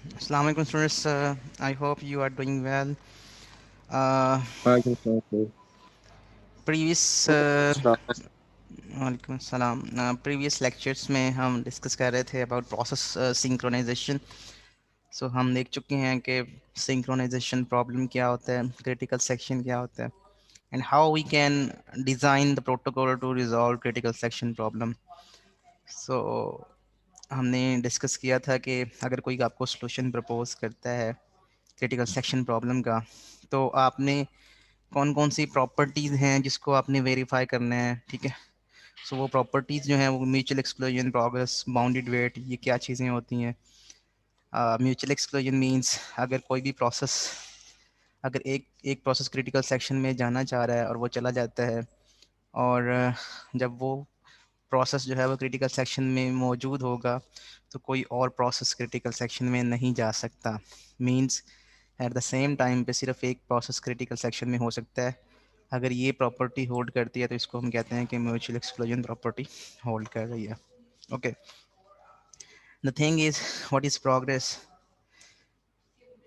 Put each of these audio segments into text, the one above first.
Assalamu alaikum students. I hope you are doing well. Uh, Welcome, sir. previous वालेकुम सलाम previous lectures में हम discuss कर रहे थे about process synchronization. So हम देख चुके हैं कि synchronization problem क्या होता है, critical section क्या होता है, and how we can design the protocol to resolve critical section problem. So हमने डिस्कस किया था कि अगर कोई आपको solution propose करता है क्रिटिकल सेक्शन प्रॉब्लम का, तो आपने कौन कौन सी प्रॉपर्टीज़ हैं जिसको आपने वेरीफाई करना है, ठीक है। सो वो प्रॉपर्टीज़ जो हैं वो mutual exclusion, progress, bounded wait, ये क्या चीज़ें होती हैं। म्यूचुअल एक्सक्लूजन मींस अगर कोई भी प्रोसेस, अगर एक एक प्रोसेस क्रिटिकल सेक्शन में जाना चाह रहा है और वो चला जाता है, और जब वो प्रोसेस जो है वो क्रिटिकल सेक्शन में मौजूद होगा तो कोई और प्रोसेस क्रिटिकल सेक्शन में नहीं जा सकता। Means at the same time पे सिर्फ एक प्रोसेस क्रिटिकल सेक्शन में हो सकता है। अगर ये प्रॉपर्टी होल्ड करती है तो इसको हम कहते हैं कि म्यूचुअल एक्सक्लूजन प्रॉपर्टी होल्ड कर रही है। Okay, the thing is what is progress.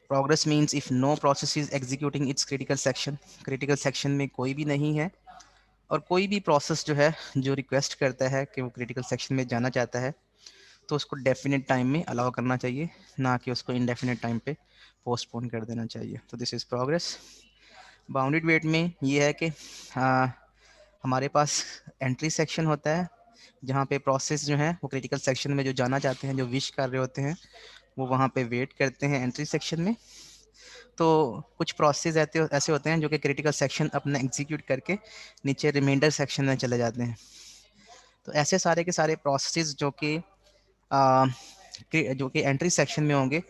Progress means if no process is executing its critical section, critical section में कोई भी नहीं है और कोई भी प्रोसेस जो है जो रिक्वेस्ट करता है कि वो क्रिटिकल सेक्शन में जाना चाहता है, तो उसको डेफिनेट टाइम में अलाउ करना चाहिए, ना कि उसको इनडेफिनेट टाइम पे पोस्टपोन कर देना चाहिए। तो this is progress. Bounded wait में ये है कि हमारे पास एंट्री सेक्शन होता है जहाँ पे प्रोसेस जो है वो क्रिटिकल सेक्शन में जो जाना चाहते हैं, जो विश कर रहे होते हैं, वो वहाँ पे वेट करते हैं एंट्री सेक्शन में। तो कुछ प्रोसेस ऐसे होते हैं जो कि क्रिटिकल सेक्शन अपना एग्जीक्यूट करके नीचे रिमाइंडर सेक्शन में चले जाते हैं। तो ऐसे सारे के सारे प्रोसेस जो कि एंट्री सेक्शन में होंगे,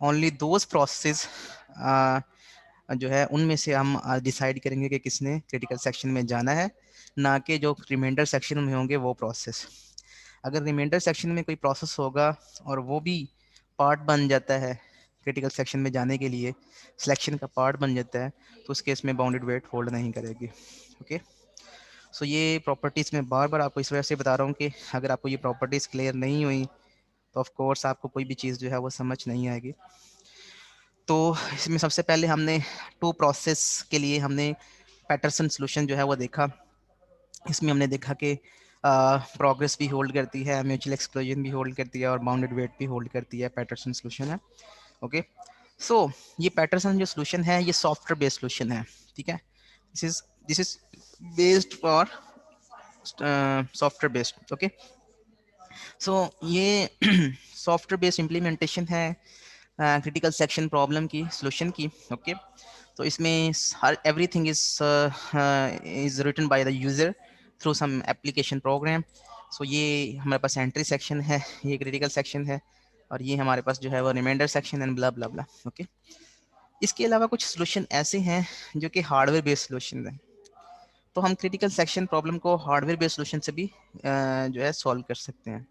ओनली दोज प्रोसेस जो है उनमें से हम डिसाइड करेंगे कि किसने क्रिटिकल सेक्शन में जाना है, ना कि जो रिमाइंडर सेक्शन में होंगे वो प्रोसेस। अगर रिमाइंडर सेक्शन में कोई प्रोसेस होगा और वो भी पार्ट बन जाता है क्रिटिकल सेक्शन में जाने के लिए, सिलेक्शन का पार्ट बन जाता है, तो उस केस में बाउंडेड वेट होल्ड नहीं करेगी। ओके, सो ये प्रॉपर्टीज़ मैं बार बार आपको इस वजह से बता रहा हूँ कि अगर आपको ये प्रॉपर्टीज़ क्लियर नहीं हुई तो ऑफ कोर्स आपको कोई भी चीज़ जो है वो समझ नहीं आएगी। तो इसमें सबसे पहले हमने टू प्रोसेस के लिए हमने पैटरसन सॉल्यूशन जो है वो देखा। इसमें हमने देखा कि प्रोग्रेस भी होल्ड करती है, म्यूचुअल एक्सक्लूजन भी होल्ड करती है और बाउंडेड वेट भी होल्ड करती है। पैटरसन सॉल्यूशन है। ओके, सो ये पैटरसन जो सॉल्यूशन है ये सॉफ्टवेयर बेस्ड सॉल्यूशन है, ठीक है। This is based for software based. Okay, so ये सॉफ्टवेयर बेस्ड इम्प्लीमेंटेशन है क्रिटिकल सेक्शन प्रॉब्लम की सॉल्यूशन की। ओके, तो इसमें हर everything is written by the user through some application program. So ये हमारे पास एंट्री सेक्शन है, ये क्रिटिकल सेक्शन है, और ये हमारे पास जो है वो reminder section and blah blah blah. Okay, इसके अलावा कुछ सॉल्यूशन ऐसे हैं जो कि हार्डवेयर बेस्ड सॉल्यूशन हैं। तो हम क्रिटिकल सेक्शन प्रॉब्लम को हार्डवेयर बेस्ड सॉल्यूशन से भी जो है सॉल्व कर सकते हैं।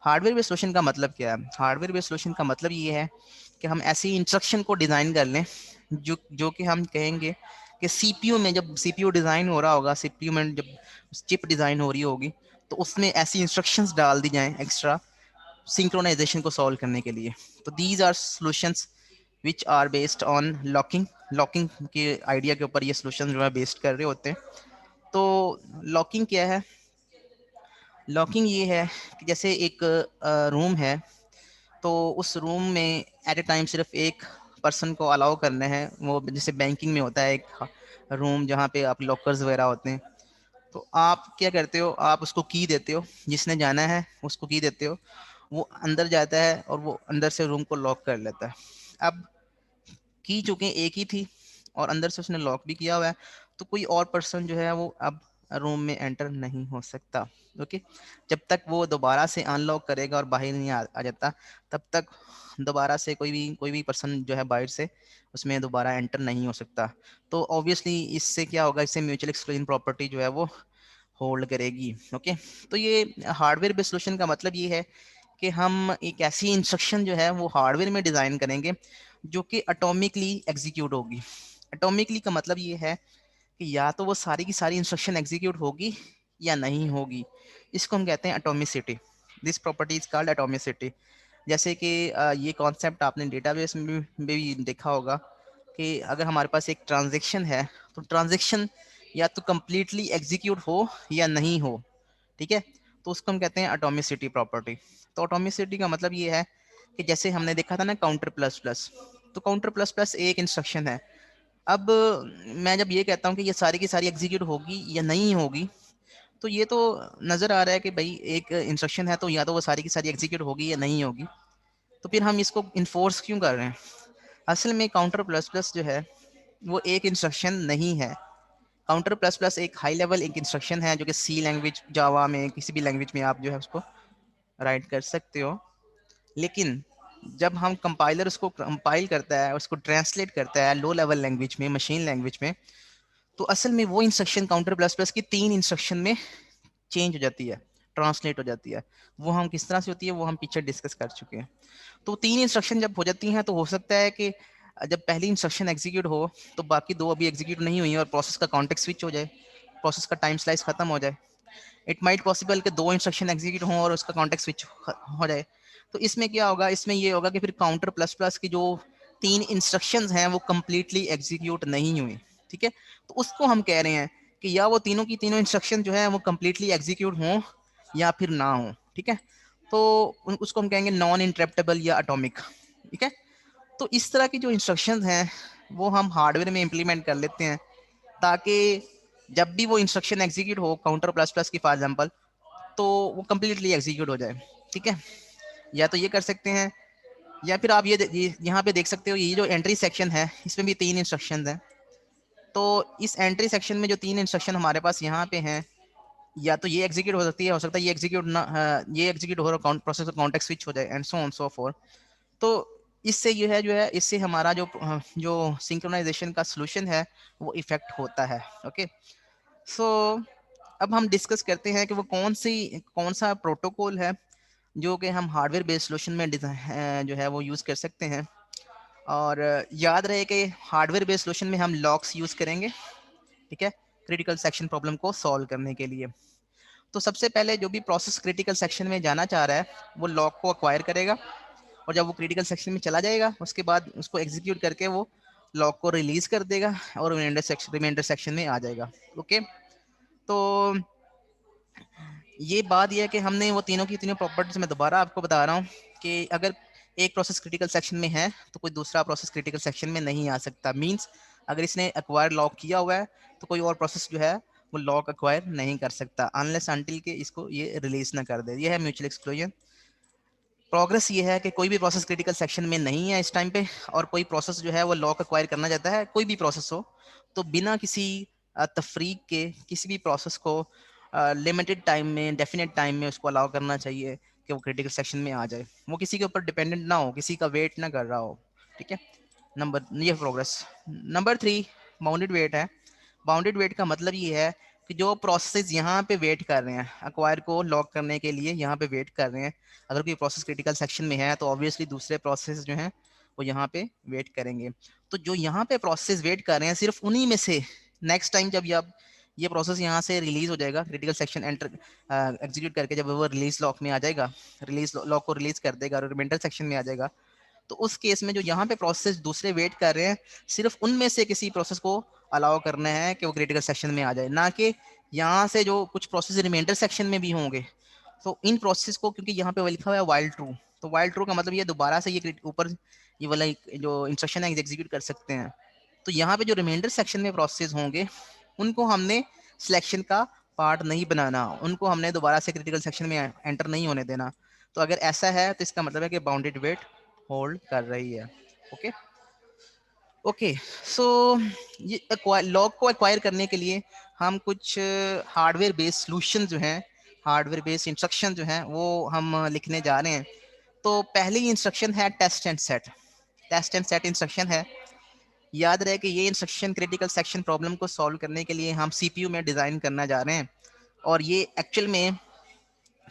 हार्डवेयर बेस्ड सॉल्यूशन का मतलब क्या है? हार्डवेयर बेस्ड सॉल्यूशन का मतलब ये है कि हम ऐसी इंस्ट्रक्शन को डिज़ाइन कर लें जो जो कि हम कहेंगे कि सीपीयू में, जब सीपीयू डिज़ाइन हो रहा होगा, सीपीयू में जब चिप डिज़ाइन हो रही होगी, तो उसमें ऐसी इंस्ट्रक्शंस डाल दी जाएं एक्स्ट्रा सिंक्रोनाइजेशन को सॉल्व करने के लिए। तो these are solutions which are based on locking. Locking के आइडिया के ऊपर ये सॉल्यूशन जो है बेस्ड कर रहे होते हैं। तो लॉकिंग क्या है? लॉकिंग ये है कि जैसे एक रूम है, तो उस रूम में एट ए टाइम सिर्फ एक पर्सन को अलाउ करना है। वो जैसे बैंकिंग में होता है एक रूम जहाँ पे आप लॉकर्स वगैरह होते हैं, तो आप क्या करते हो, आप उसको की देते हो, जिसने जाना है उसको की देते हो, वो अंदर जाता है और वो अंदर से रूम को लॉक कर लेता है। अब की चूंकि एक ही थी और अंदर से उसने लॉक भी किया हुआ है, तो कोई और पर्सन जो है वो अब रूम में एंटर नहीं हो सकता। ओके, जब तक वो दोबारा से अनलॉक करेगा और बाहर नहीं आ जाता, तब तक दोबारा से कोई भी पर्सन जो है बाहर से उसमें दोबारा एंटर नहीं हो सकता। तो ऑब्वियसली इससे क्या होगा, इससे म्यूचुअल एक्सक्लूजन प्रॉपर्टी जो है वो होल्ड करेगी। ओके, तो ये हार्डवेयर बेस्ड सॉल्यूशन का मतलब ये है कि हम एक ऐसी इंस्ट्रक्शन जो है वो हार्डवेयर में डिज़ाइन करेंगे जो कि एटॉमिकली एग्जीक्यूट होगी। एटॉमिकली का मतलब ये है कि या तो वो सारी की सारी इंस्ट्रक्शन एग्जीक्यूट होगी या नहीं होगी। इसको हम कहते हैं atomicity. This property is called atomicity. जैसे कि ये कॉन्सेप्ट आपने डेटाबेस में भी देखा होगा कि अगर हमारे पास एक ट्रांजैक्शन है तो ट्रांजैक्शन या तो कंप्लीटली एग्जीक्यूट हो या नहीं हो, ठीक है, तो उसको हम कहते हैं एटॉमिसिटी प्रॉपर्टी। तो एटॉमिसिटी का मतलब ये है कि जैसे हमने देखा था ना काउंटर प्लस प्लस, तो काउंटर प्लस प्लस एक इंस्ट्रक्शन है। अब मैं जब ये कहता हूँ कि ये सारी की सारी एग्जीक्यूट होगी या नहीं होगी, तो ये तो नजर आ रहा है कि भाई एक इंस्ट्रक्शन है तो या तो वो सारी की सारी एग्जीक्यूट होगी या नहीं होगी, तो फिर हम इसको इन्फोर्स क्यों कर रहे हैं? असल में काउंटर प्लस प्लस जो है वो एक इंस्ट्रक्शन नहीं है। काउंटर प्लस प्लस एक हाई लेवल एक इंस्ट्रक्शन है जो कि सी लैंग्वेज, जावा में, किसी भी लैंग्वेज में आप जो है उसको राइट कर सकते हो। लेकिन जब हम कंपाइलर उसको कंपाइल करता है, उसको ट्रांसलेट करता है लो लेवल लैंग्वेज में, मशीन लैंग्वेज में, तो असल में वो इंस्ट्रक्शन काउंटर प्लस प्लस की 3 इंस्ट्रक्शन में चेंज हो जाती है, ट्रांसलेट हो जाती है। वो हम किस तरह से होती है वो हम पीछे डिस्कस कर चुके हैं। तो 3 इंस्ट्रक्शन जब हो जाती हैं तो हो सकता है कि जब पहली इंस्ट्रक्शन एग्जीक्यूट हो तो बाकी 2 अभी एग्जीक्यूट नहीं हुई और प्रोसेस का कॉन्टेक्स्ट स्विच हो जाए, प्रोसेस का टाइम स्लाइस खत्म हो जाए। इट माइट पॉसिबल कि 2 इंस्ट्रक्शन एग्जीक्यूट हों और उसका कॉन्टेक्स्ट स्विच हो जाए। तो इसमें क्या होगा, इसमें ये होगा कि फिर काउंटर प्लस प्लस की जो 3 इंस्ट्रक्शंस हैं वो कंप्लीटली एग्जीक्यूट नहीं हुई, ठीक है। तो उसको हम कह रहे हैं कि या वो तीनों की तीनों इंस्ट्रक्शन जो है वो कंप्लीटली एग्जीक्यूट हों या फिर ना हो, ठीक है। तो उसको हम कहेंगे नॉन इंटरप्टेबल या एटॉमिक, ठीक है। तो इस तरह की जो इंस्ट्रक्शंस हैं वो हम हार्डवेयर में इंप्लीमेंट कर लेते हैं ताकि जब भी वो इंस्ट्रक्शन एग्जीक्यूट हो काउंटर प्लस प्लस की फॉर एग्जांपल, तो वो कंप्लीटली एग्जीक्यूट हो जाए, ठीक है। या तो ये कर सकते हैं, या फिर आप ये यहाँ पे देख सकते हो, ये जो एंट्री सेक्शन है इसमें भी 3 इंस्ट्रक्शंस हैं। तो इस एंट्री सेक्शन में जो 3 इंस्ट्रक्शन हमारे पास यहाँ पे हैं, या तो ये एग्जीक्यूट हो सकती है, हो सकता है ये एग्जीक्यूट ना, ये एग्जीक्यूट हो रहा प्रोसेस का कॉन्टेक्स्ट स्विच हो जाए and so on so fourth. तो इससे ये है जो है, इससे हमारा जो सिंक्रोनाइजेशन का सोल्यूशन है वो इफेक्ट होता है। ओके, सो अब हम डिस्कस करते हैं कि वो कौन सा प्रोटोकॉल है जो कि हम हार्डवेयर बेस्ड सोल्यूशन में जो है वो यूज़ कर सकते हैं। और याद रहे कि हार्डवेयर बेस्ड सोल्यूशन में हम लॉक्स यूज़ करेंगे, ठीक है, क्रिटिकल सेक्शन प्रॉब्लम को सॉल्व करने के लिए। तो सबसे पहले जो भी प्रोसेस क्रिटिकल सेक्शन में जाना चाह रहा है वो लॉक को अक्वायर करेगा, और जब वो क्रिटिकल सेक्शन में चला जाएगा उसके बाद उसको एग्जीक्यूट करके वो लॉक को रिलीज कर देगा और रिमाइंडर सेक्शन में आ जाएगा। ओके, तो ये बात यह है कि हमने वो तीनों की तीनों प्रॉपर्टीज में दोबारा आपको बता रहा हूँ कि अगर एक प्रोसेस क्रिटिकल सेक्शन में है तो कोई दूसरा प्रोसेस क्रिटिकल सेक्शन में नहीं आ सकता। मींस अगर इसने एक्वायर लॉक किया हुआ है तो कोई और प्रोसेस जो है वो लॉक एक्वायर नहीं कर सकता अनलेस अनटिल के इसको ये रिलीज ना कर दे। ये है म्यूचुअल एक्सक्लूजन। प्रोग्रेस ये है कि कोई भी प्रोसेस क्रिटिकल सेक्शन में नहीं है इस टाइम पे, और कोई प्रोसेस जो है वो लॉक एक्वायर करना चाहता है, कोई भी प्रोसेस हो, तो बिना किसी तफरीक के किसी भी प्रोसेस को लिमिटेड टाइम में, डेफिनेट टाइम में उसको अलाउ करना चाहिए कि वो क्रिटिकल सेक्शन में आ जाए। वो किसी के ऊपर डिपेंडेंट ना हो, किसी का वेट ना कर रहा हो, ठीक है। नंबर ये प्रोग्रेस। नंबर 3 बाउंडेड वेट है। बाउंडेड वेट का मतलब ये है कि जो प्रोसेस यहाँ पे वेट कर रहे हैं अक्वायर को लॉक करने के लिए, यहाँ पे वेट कर रहे हैं, अगर कोई प्रोसेस क्रिटिकल सेक्शन में है तो ऑब्वियसली दूसरे प्रोसेस जो हैं वो यहाँ पे वेट करेंगे। तो जो यहाँ पे प्रोसेस वेट कर रहे हैं सिर्फ उन्हीं में से नेक्स्ट टाइम जब ये प्रोसेस यहाँ से रिलीज हो जाएगा, क्रिटिकल सेक्शन एंटर एग्जीक्यूट करके जब वो रिलीज लॉक में आ जाएगा, रिलीज लॉक को रिलीज कर देगा और रिमाइंडर सेक्शन में आ जाएगा, तो उस केस में जो यहाँ पे प्रोसेस दूसरे वेट कर रहे हैं सिर्फ उनमें से किसी प्रोसेस को अलाउ करना है कि वो क्रिटिकल सेक्शन में आ जाए, ना कि यहाँ से जो कुछ प्रोसेस रिमाइंडर सेक्शन में भी होंगे। तो इन प्रोसेस को, क्योंकि यहाँ पे लिखा हुआ है वाइल्ड ट्रू, तो वाइल्ड ट्रू का मतलब ये दोबारा से ये ऊपर ये वाला जो इंस्ट्रक्शन है एग्जीक्यूट कर सकते हैं। तो यहाँ पे जो रिमाइंडर सेक्शन में प्रोसेस होंगे उनको हमने सिलेक्शन का पार्ट नहीं बनाना, उनको हमने दोबारा से क्रिटिकल सेक्शन में एंटर नहीं होने देना। तो अगर ऐसा है तो इसका मतलब है कि बाउंडेड वेट होल्ड कर रही है। ओके ओके, सो ये लॉग को एक्वायर करने के लिए हम कुछ हार्डवेयर बेस्ड सॉल्यूशन जो हैं, हार्डवेयर बेस्ड इंस्ट्रक्शन जो हैं वो हम लिखने जा रहे हैं। तो पहली इंस्ट्रक्शन है test and set. Test and set instruction है। याद रहे कि ये इंस्ट्रक्शन क्रिटिकल सेक्शन प्रॉब्लम को सॉल्व करने के लिए हम सीपीयू में डिजाइन करना जा रहे हैं, और ये एक्चुअल में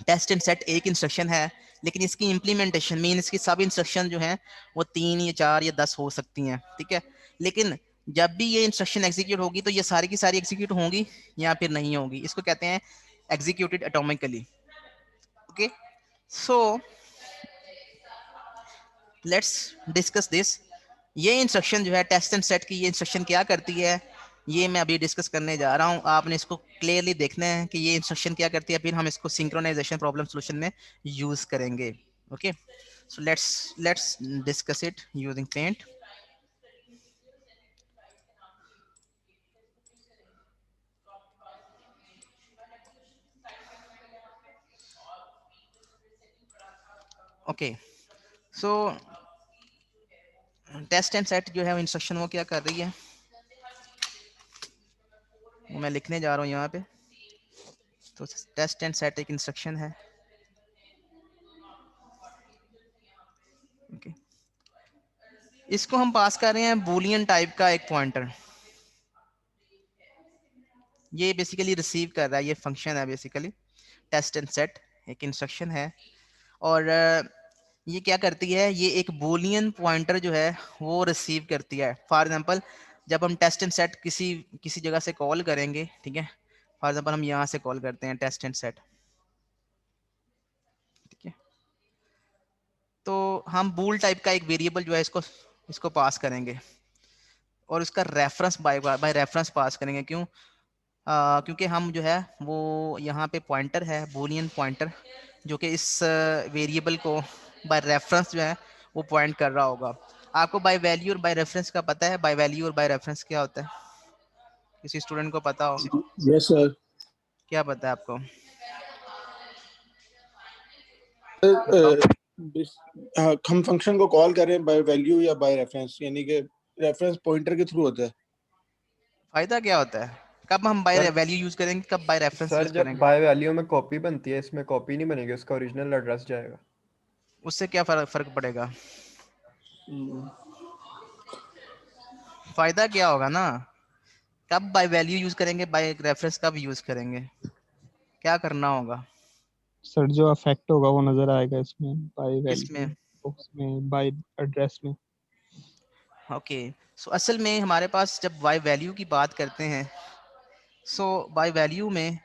टेस्ट एंड सेट एक इंस्ट्रक्शन है, लेकिन इसकी इम्प्लीमेंटेशन मीन इसकी सब इंस्ट्रक्शन जो हैं वो 3 या 4 या 10 हो सकती हैं, ठीक है। लेकिन जब भी ये इंस्ट्रक्शन एग्जीक्यूट होगी तो ये सारी की सारी एग्जीक्यूट होंगी या फिर नहीं होंगी, इसको कहते हैं executed atomically. Okay, so let's discuss this. ये इंस्ट्रक्शन जो है टेस्ट एंड सेट की, ये इंस्ट्रक्शन क्या करती है ये मैं अभी डिस्कस करने जा रहा हूँ। आपने इसको क्लियरली देखना है कि ये इंस्ट्रक्शन क्या करती है, फिर हम इसको सिंक्रोनाइजेशन प्रॉब्लम सॉल्यूशन में यूज करेंगे। Okay, so let's discuss it using paint. Okay, so test and set जो है इंस्ट्रक्शन वो क्या कर रही है, वो मैं लिखने जा रहा हूँ यहाँ पे। तो टेस्ट एंड सेट एक इंस्ट्रक्शन है। ओके, इसको हम पास कर रहे हैं बूलियन टाइप का एक पॉइंटर। ये बेसिकली रिसीव कर रहा है, ये फंक्शन है बेसिकली। टेस्ट एंड सेट एक इंस्ट्रक्शन है, और ये क्या करती है, ये एक बूलियन पॉइंटर जो है वो रिसीव करती है। फॉर एग्जांपल जब हम टेस्ट एंड सेट किसी किसी जगह से कॉल करेंगे, ठीक है, फॉर एग्जांपल हम यहाँ से कॉल करते हैं टेस्ट एंड सेट, ठीक है, तो हम बूल टाइप का एक वेरिएबल जो है इसको इसको पास करेंगे, और उसका रेफरेंस बाय बाय रेफरेंस पास करेंगे। क्यों? क्योंकि हम जो है वो यहाँ पे पॉइंटर है बूलियन पॉइंटर, जो कि इस वेरिएबल को बाय रेफरेंस जो है वो पॉइंट कर रहा होगा। आपको बाय वैल्यू और बाय रेफरेंस का पता है? बाय वैल्यू और बाय रेफरेंस क्या होता है? किसी स्टूडेंट को पता हो? Yes sir. क्या पता है आपको? बताओ। हम फंक्शन को कॉल करें बाय वैल्यू या बाय रेफरेंस, यानी कि रेफरेंस पॉइंटर के थ्रू होता है। फायदा क्या होता है? कब हम बाय सर वैल्यू यूज करेंगे, कब बाय रेफरेंस सर यूज जब करेंगे? बाय वैल्यू में कॉपी बनती है, इसमें कॉपी नहीं बनेगी, उसका ओरिजिनल एड्रेस जाएगा। उससे क्या फर्क पड़ेगा? फायदा क्या होगा ना, कब बाय वैल्यू यूज करेंगे, बाय रेफरेंस कब यूज करेंगे, क्या करना होगा सर जो अफेक्ट होगा वो नजर आएगा इसमें, बाय इसमें? वैल्यू, उसमें बाय एड्रेस में। ओके, सो असल में हमारे पास जब बाय वैल्यू की बात करते हैं, सो बाय वैल्यू में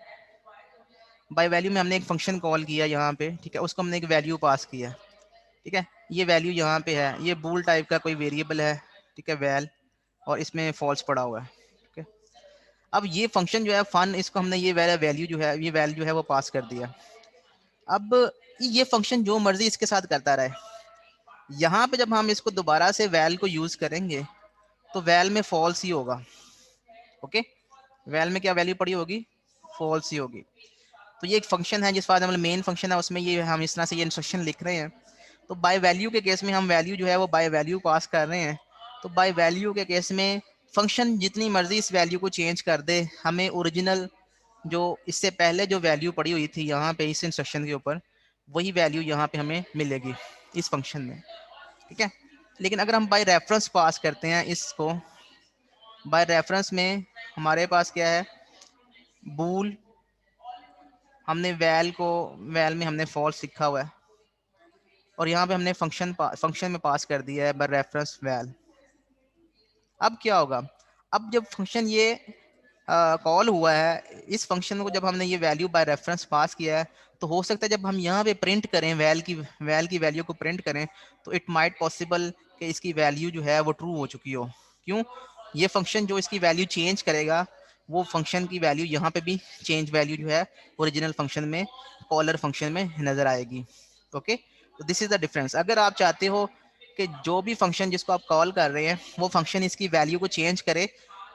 हमने एक फंक्शन कॉल किया यहाँ पे, ठीक है, उसको हमने एक वैल्यू पास किया, ठीक है, ये वैल्यू यहाँ पे है, ये बूल टाइप का कोई वेरिएबल है, ठीक है, वैल, और इसमें फॉल्स पड़ा हुआ है, ठीक है। अब ये फंक्शन जो है फन, इसको हमने ये वैल्यू जो है, ये वैल्यू जो है वो पास कर दिया। अब ये फंक्शन जो मर्जी इसके साथ करता रहे, यहाँ पे जब हम इसको दोबारा से वैल को यूज करेंगे तो वैल में फॉल्स ही होगा। ओके, वैल में क्या वैल्यू पड़ी होगी? फॉल्स ही होगी। तो ये एक फंक्शन है, जिस बार मेन फंक्शन है उसमें ये हम इस तरह से ये इंस्ट्रक्शन लिख रहे हैं। तो बाय वैल्यू के केस में हम वैल्यू जो है वो बाय वैल्यू पास कर रहे हैं। तो बाय वैल्यू के केस में फंक्शन जितनी मर्जी इस वैल्यू को चेंज कर दे, हमें ओरिजिनल जो इससे पहले जो वैल्यू पड़ी हुई थी यहाँ पे इस इंस्ट्रक्शन के ऊपर, वही वैल्यू यहाँ पे हमें मिलेगी इस फंक्शन में, ठीक है। लेकिन अगर हम बाय रेफरेंस पास करते हैं इसको, बाय रेफरेंस में हमारे पास क्या है, बूल, हमने वैल में हमने फॉल्स लिखा हुआ है, और यहाँ पे हमने फंक्शन में पास कर दिया है बाय रेफरेंस वैल। अब क्या होगा, अब जब फंक्शन ये कॉल हुआ है, इस फंक्शन को जब हमने ये वैल्यू बाय रेफरेंस पास किया है, तो हो सकता है जब हम यहाँ पे प्रिंट करें वैल की वैल्यू को प्रिंट करें, तो इट माइट पॉसिबल कि इसकी वैल्यू जो है वो ट्रू हो चुकी हो। क्यों? ये फंक्शन जो इसकी वैल्यू चेंज करेगा, वो फंक्शन की वैल्यू यहाँ पे भी चेंज वैल्यू जो है ओरिजिनल फंक्शन में, कॉलर फंक्शन में नजर आएगी। ओके, तो दिस इज द डिफरेंस। अगर आप चाहते हो कि जो भी फंक्शन जिसको आप कॉल कर रहे हैं वो फंक्शन इसकी वैल्यू को चेंज करे,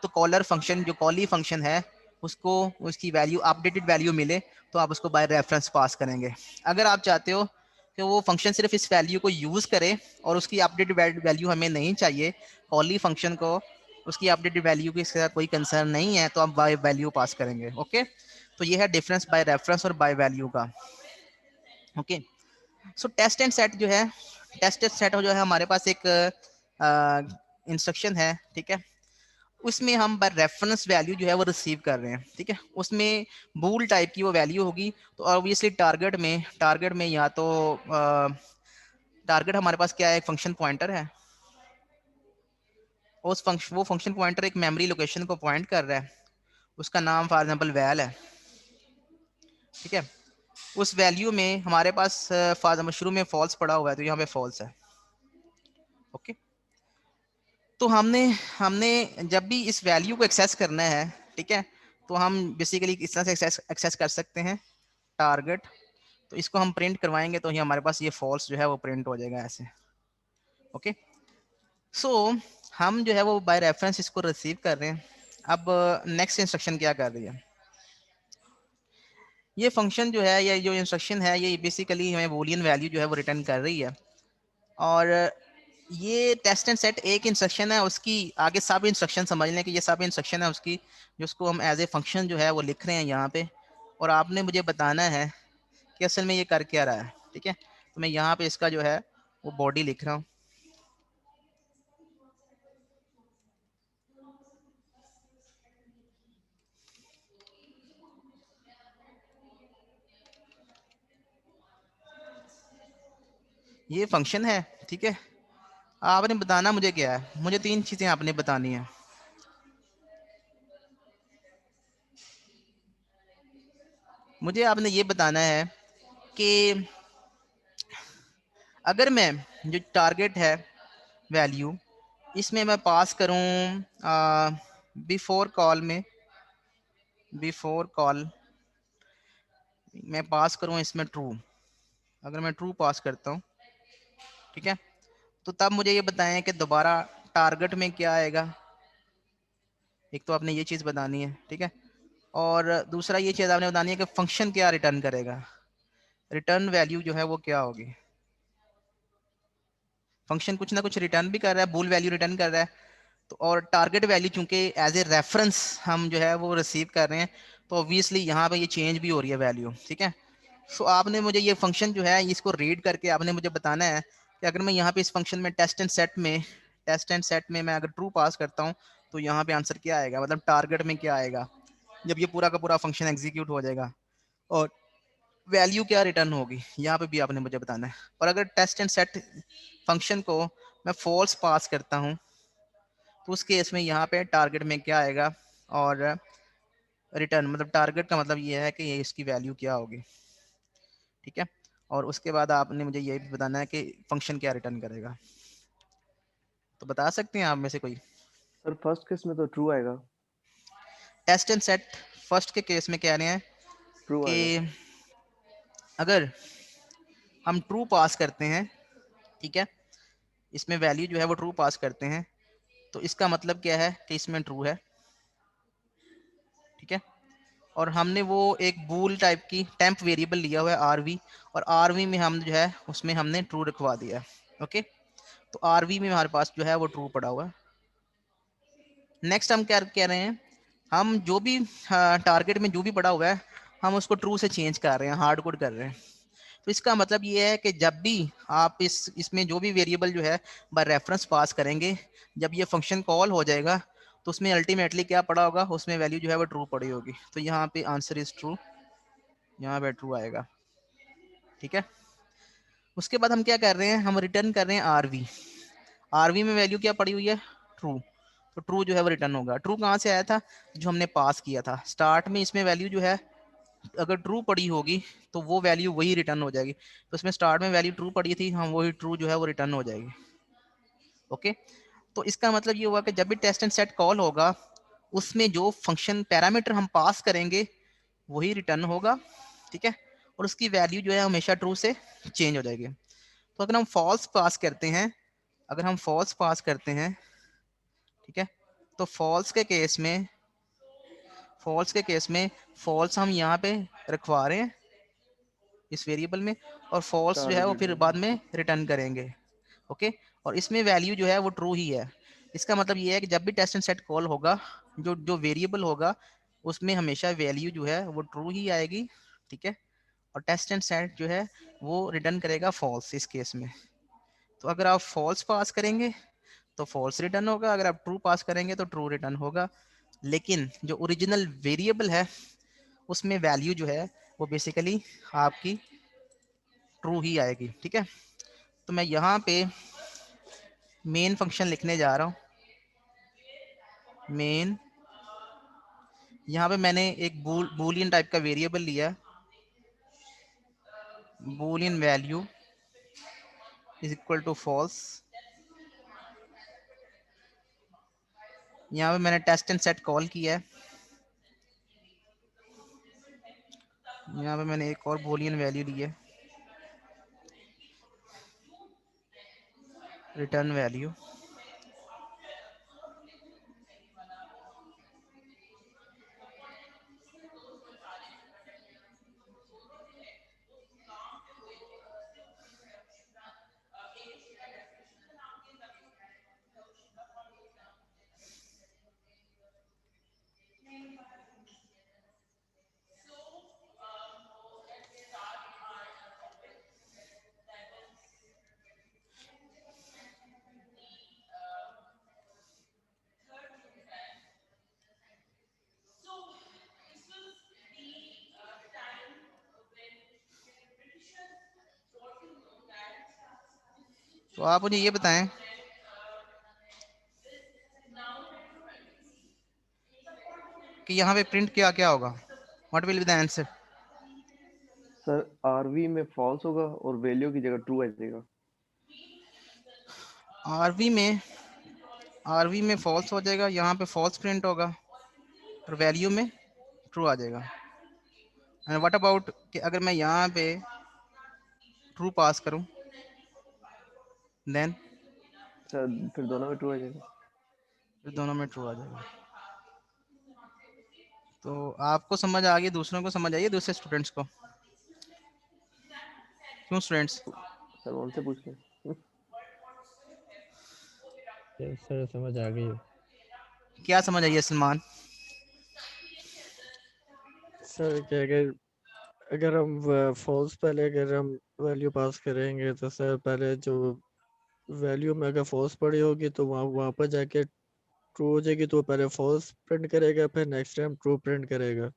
तो कॉलर फंक्शन जो कॉली फंक्शन है उसको उसकी वैल्यू अपडेटेड वैल्यू मिले, तो आप उसको बाय रेफरेंस पास करेंगे। अगर आप चाहते हो कि वो फंक्शन सिर्फ इस वैल्यू को यूज करे और उसकी अपडेटेड वैल्यू हमें नहीं चाहिए, कॉली फंक्शन को उसकी अपडेटेड वैल्यू की साथ कोई कंसर्न नहीं है, तो आप बाय वैल्यू पास करेंगे। ओके, तो ये है डिफरेंस बाय रेफरेंस और बाय वैल्यू का। Okay, so test and set जो है, टेस्ट एंड सेट जो है हमारे पास एक इंस्ट्रक्शन है, ठीक है, उसमें हम बाय रेफरेंस वैल्यू जो है वो रिसीव कर रहे हैं, ठीक है, उसमें बूल टाइप की वो वैल्यू होगी। तो ऑब्वियसली टारगेट में या तो टारगेट हमारे पास क्या है, एक फंक्शन पॉइंटर है, वो फंक्शन पॉइंटर एक मेमोरी लोकेशन को पॉइंट कर रहा है, उसका नाम फॉर एग्जांपल वैल है, ठीक है। उस वैल्यू में हमारे पास फॉर एग्जांपल शुरू में फॉल्स पड़ा हुआ है, तो यहाँ पे फॉल्स है, तो हमने हमने जब भी इस वैल्यू को एक्सेस करना है, ठीक है, तो हम बेसिकली इस तरह से एक्सेस कर सकते हैं टारगेट। तो इसको हम प्रिंट करवाएंगे तो ये हमारे पास ये फॉल्स जो है वो प्रिंट हो जाएगा ऐसे। ओके, सो हम जो है वो बाय रेफरेंस इसको रिसीव कर रहे हैं। अब नेक्स्ट इंस्ट्रक्शन क्या कर रही है, ये फंक्शन जो है, ये जो इंस्ट्रक्शन है, ये बेसिकली हमें बूलियन वैल्यू जो है वो रिटर्न कर रही है। और ये टेस्ट एंड सेट एक इंस्ट्रक्शन है, उसकी आगे सब इंस्ट्रक्शन समझ लें कि ये सब इंस्ट्रक्शन है उसकी, जिसको हम एज ए फंक्शन जो है वो लिख रहे हैं यहाँ पे। और आपने मुझे बताना है कि असल में ये कर क्या रहा है, ठीक है। तो मैं यहाँ पे इसका जो है वो बॉडी लिख रहा हूँ। ये फंक्शन है, ठीक है। आपने बताना मुझे क्या है, मुझे 3 चीजें आपने बतानी है। मुझे आपने ये बताना है कि अगर मैं जो टारगेट है वैल्यू, इसमें मैं पास करूं बिफोर कॉल में, बिफोर कॉल मैं पास करूं इसमें ट्रू। अगर मैं ट्रू पास करता हूं, ठीक है, तो तब मुझे ये बताएं कि दोबारा टारगेट में क्या आएगा। एक तो आपने ये चीज़ बतानी है, ठीक है। और दूसरा ये चीज़ आपने बतानी है कि फंक्शन क्या रिटर्न करेगा, रिटर्न वैल्यू जो है वो क्या होगी। फंक्शन कुछ ना कुछ रिटर्न भी कर रहा है, बूल वैल्यू रिटर्न कर रहा है। तो और टारगेट वैल्यू चूंकि एज ए रेफरेंस हम जो है वो रिसीव कर रहे हैं, तो ऑब्वियसली यहाँ पे ये चेंज भी हो रही है वैल्यू, ठीक है। सो आपने मुझे ये फंक्शन जो है इसको रीड करके आपने मुझे बताना है कि अगर मैं यहाँ पे इस फंक्शन में टेस्ट एंड सेट में मैं अगर ट्रू पास करता हूँ, तो यहाँ पे आंसर क्या आएगा, मतलब टारगेट में क्या आएगा जब ये पूरा का पूरा फंक्शन एग्जीक्यूट हो जाएगा, और वैल्यू क्या रिटर्न होगी, यहाँ पे भी आपने मुझे बताना है। और अगर टेस्ट एंड सेट फंक्शन को मैं फॉल्स पास करता हूँ, तो उस केस में यहाँ पे टारगेट में क्या आएगा, और रिटर्न मतलब टारगेट का मतलब ये है कि ये इसकी वैल्यू क्या होगी, ठीक है। और उसके बाद आपने मुझे ये भी बताना है कि फंक्शन क्या रिटर्न करेगा। तो बता सकते हैं आप में से कोई। सर फर्स्ट केस में तो ट्रू आएगा। टेस्ट एंड सेट फर्स्ट के केस में कह रहे हैं ट्रू आएगा। कि अगर हम ट्रू पास करते हैं, ठीक है, इसमें वैल्यू जो है वो ट्रू पास करते हैं, तो इसका मतलब क्या है कि इसमें ट्रू है, ठीक है। और हमने वो एक बूल टाइप की टेम्प वेरिएबल लिया हुआ है आरवी, और आरवी में हम जो है उसमें हमने ट्रू रखवा दिया है। ओके, तो आरवी में हमारे पास जो है वो ट्रू पड़ा हुआ है। नेक्स्ट हम क्या कह रहे हैं, हम जो भी टारगेट में जो भी पड़ा हुआ है हम उसको ट्रू से चेंज कर रहे हैं, हार्ड कोड कर रहे हैं। तो इसका मतलब ये है कि जब भी आप इसमें जो भी वेरिएबल जो है बाय रेफरेंस पास करेंगे, जब ये फंक्शन कॉल हो जाएगा तो उसमें अल्टीमेटली क्या पड़ा होगा, उसमें वैल्यू जो है वो ट्रू पड़ी होगी। तो यहाँ पे आंसर इज ट्रू, यहाँ पे ट्रू आएगा, ठीक है। उसके बाद हम क्या कर रहे हैं, हम रिटर्न कर रहे हैं आरवी। आरवी में वैल्यू क्या पड़ी हुई है, ट्रू। तो ट्रू जो है वो रिटर्न होगा। ट्रू कहाँ से आया था, जो हमने पास किया था स्टार्ट में। इसमें वैल्यू जो है अगर ट्रू पड़ी होगी तो वो वैल्यू वही रिटर्न हो जाएगी। तो इसमें स्टार्ट में वैल्यू ट्रू पड़ी थी, हम वही ट्रू जो है वो रिटर्न हो जाएगी। ओके, तो इसका मतलब ये हुआ कि जब भी टेस्ट एंड सेट कॉल होगा, उसमें जो फंक्शन पैरामीटर हम पास करेंगे वही रिटर्न होगा, ठीक है। और उसकी वैल्यू जो है हमेशा ट्रू से चेंज हो जाएगी। तो अगर हम फॉल्स पास करते हैं, अगर हम फॉल्स पास करते हैं, ठीक है, तो फॉल्स के केस में फॉल्स हम यहाँ पे रखवा रहे हैं इस वेरिएबल में, और फॉल्स जो है वो टारगेट फिर में। बाद में रिटर्न करेंगे। ओके, और इसमें वैल्यू जो है वो ट्रू ही है। इसका मतलब ये है कि जब भी टेस्ट एंड सेट कॉल होगा, जो जो वेरिएबल होगा उसमें हमेशा वैल्यू जो है वो ट्रू ही आएगी, ठीक है। और टेस्ट एंड सेट जो है वो रिटर्न करेगा फॉल्स इस केस में। तो अगर आप फॉल्स पास करेंगे तो फॉल्स रिटर्न होगा, अगर आप ट्रू पास करेंगे तो ट्रू रिटर्न होगा। लेकिन जो ओरिजिनल वेरिएबल है उसमें वैल्यू जो है वो बेसिकली आपकी ट्रू ही आएगी, ठीक है। तो मैं यहाँ पे मेन फंक्शन लिखने जा रहा हूँ। मेन, यहाँ पे मैंने एक बूलियन टाइप का वेरिएबल लिया, Boolean value is equal to false. यहाँ पे मैंने टेस्ट एंड सेट कॉल किया है, यहाँ पे मैंने एक और बूलियन वैल्यू ली है, रिटर्न वैल्यू। तो आप मुझे ये बताएं कि यहाँ पे प्रिंट क्या क्या होगा, what will be the answer? Sir RV में फॉल्स होगा और वैल्यू की जगह ट्रू आ जाएगा। आरवी में फॉल्स हो जाएगा, यहाँ पे फॉल्स प्रिंट होगा और वैल्यू में ट्रू आ जाएगा। एंड व्हाट अबाउट कि अगर मैं यहाँ पे ट्रू पास करूँ देन? सर फिर दोनों में ट्रू आ जाएगा। फिर दोनों में ट्रू आ जाएगा। तो आपको समझ आ गई, दूसरों को समझ आई है, दूसरे स्टूडेंट्स को? क्यों स्टूडेंट्स? सर उनसे पूछ लें। सर समझ आ गई। क्या समझ आई है सलमान? सर कि अगर हम फॉल्स पहले अगर हम वैल्यू पास करेंगे तो सर पहले जो वैल्यू में अगर फॉल्स पड़ी होगी तो वहाँ पर जाके ट्रू हो जाएगी, तो पहले फॉल्स प्रिंट करेगा फिर नेक्स्ट टाइम ट्रू प्रिंट करेगा।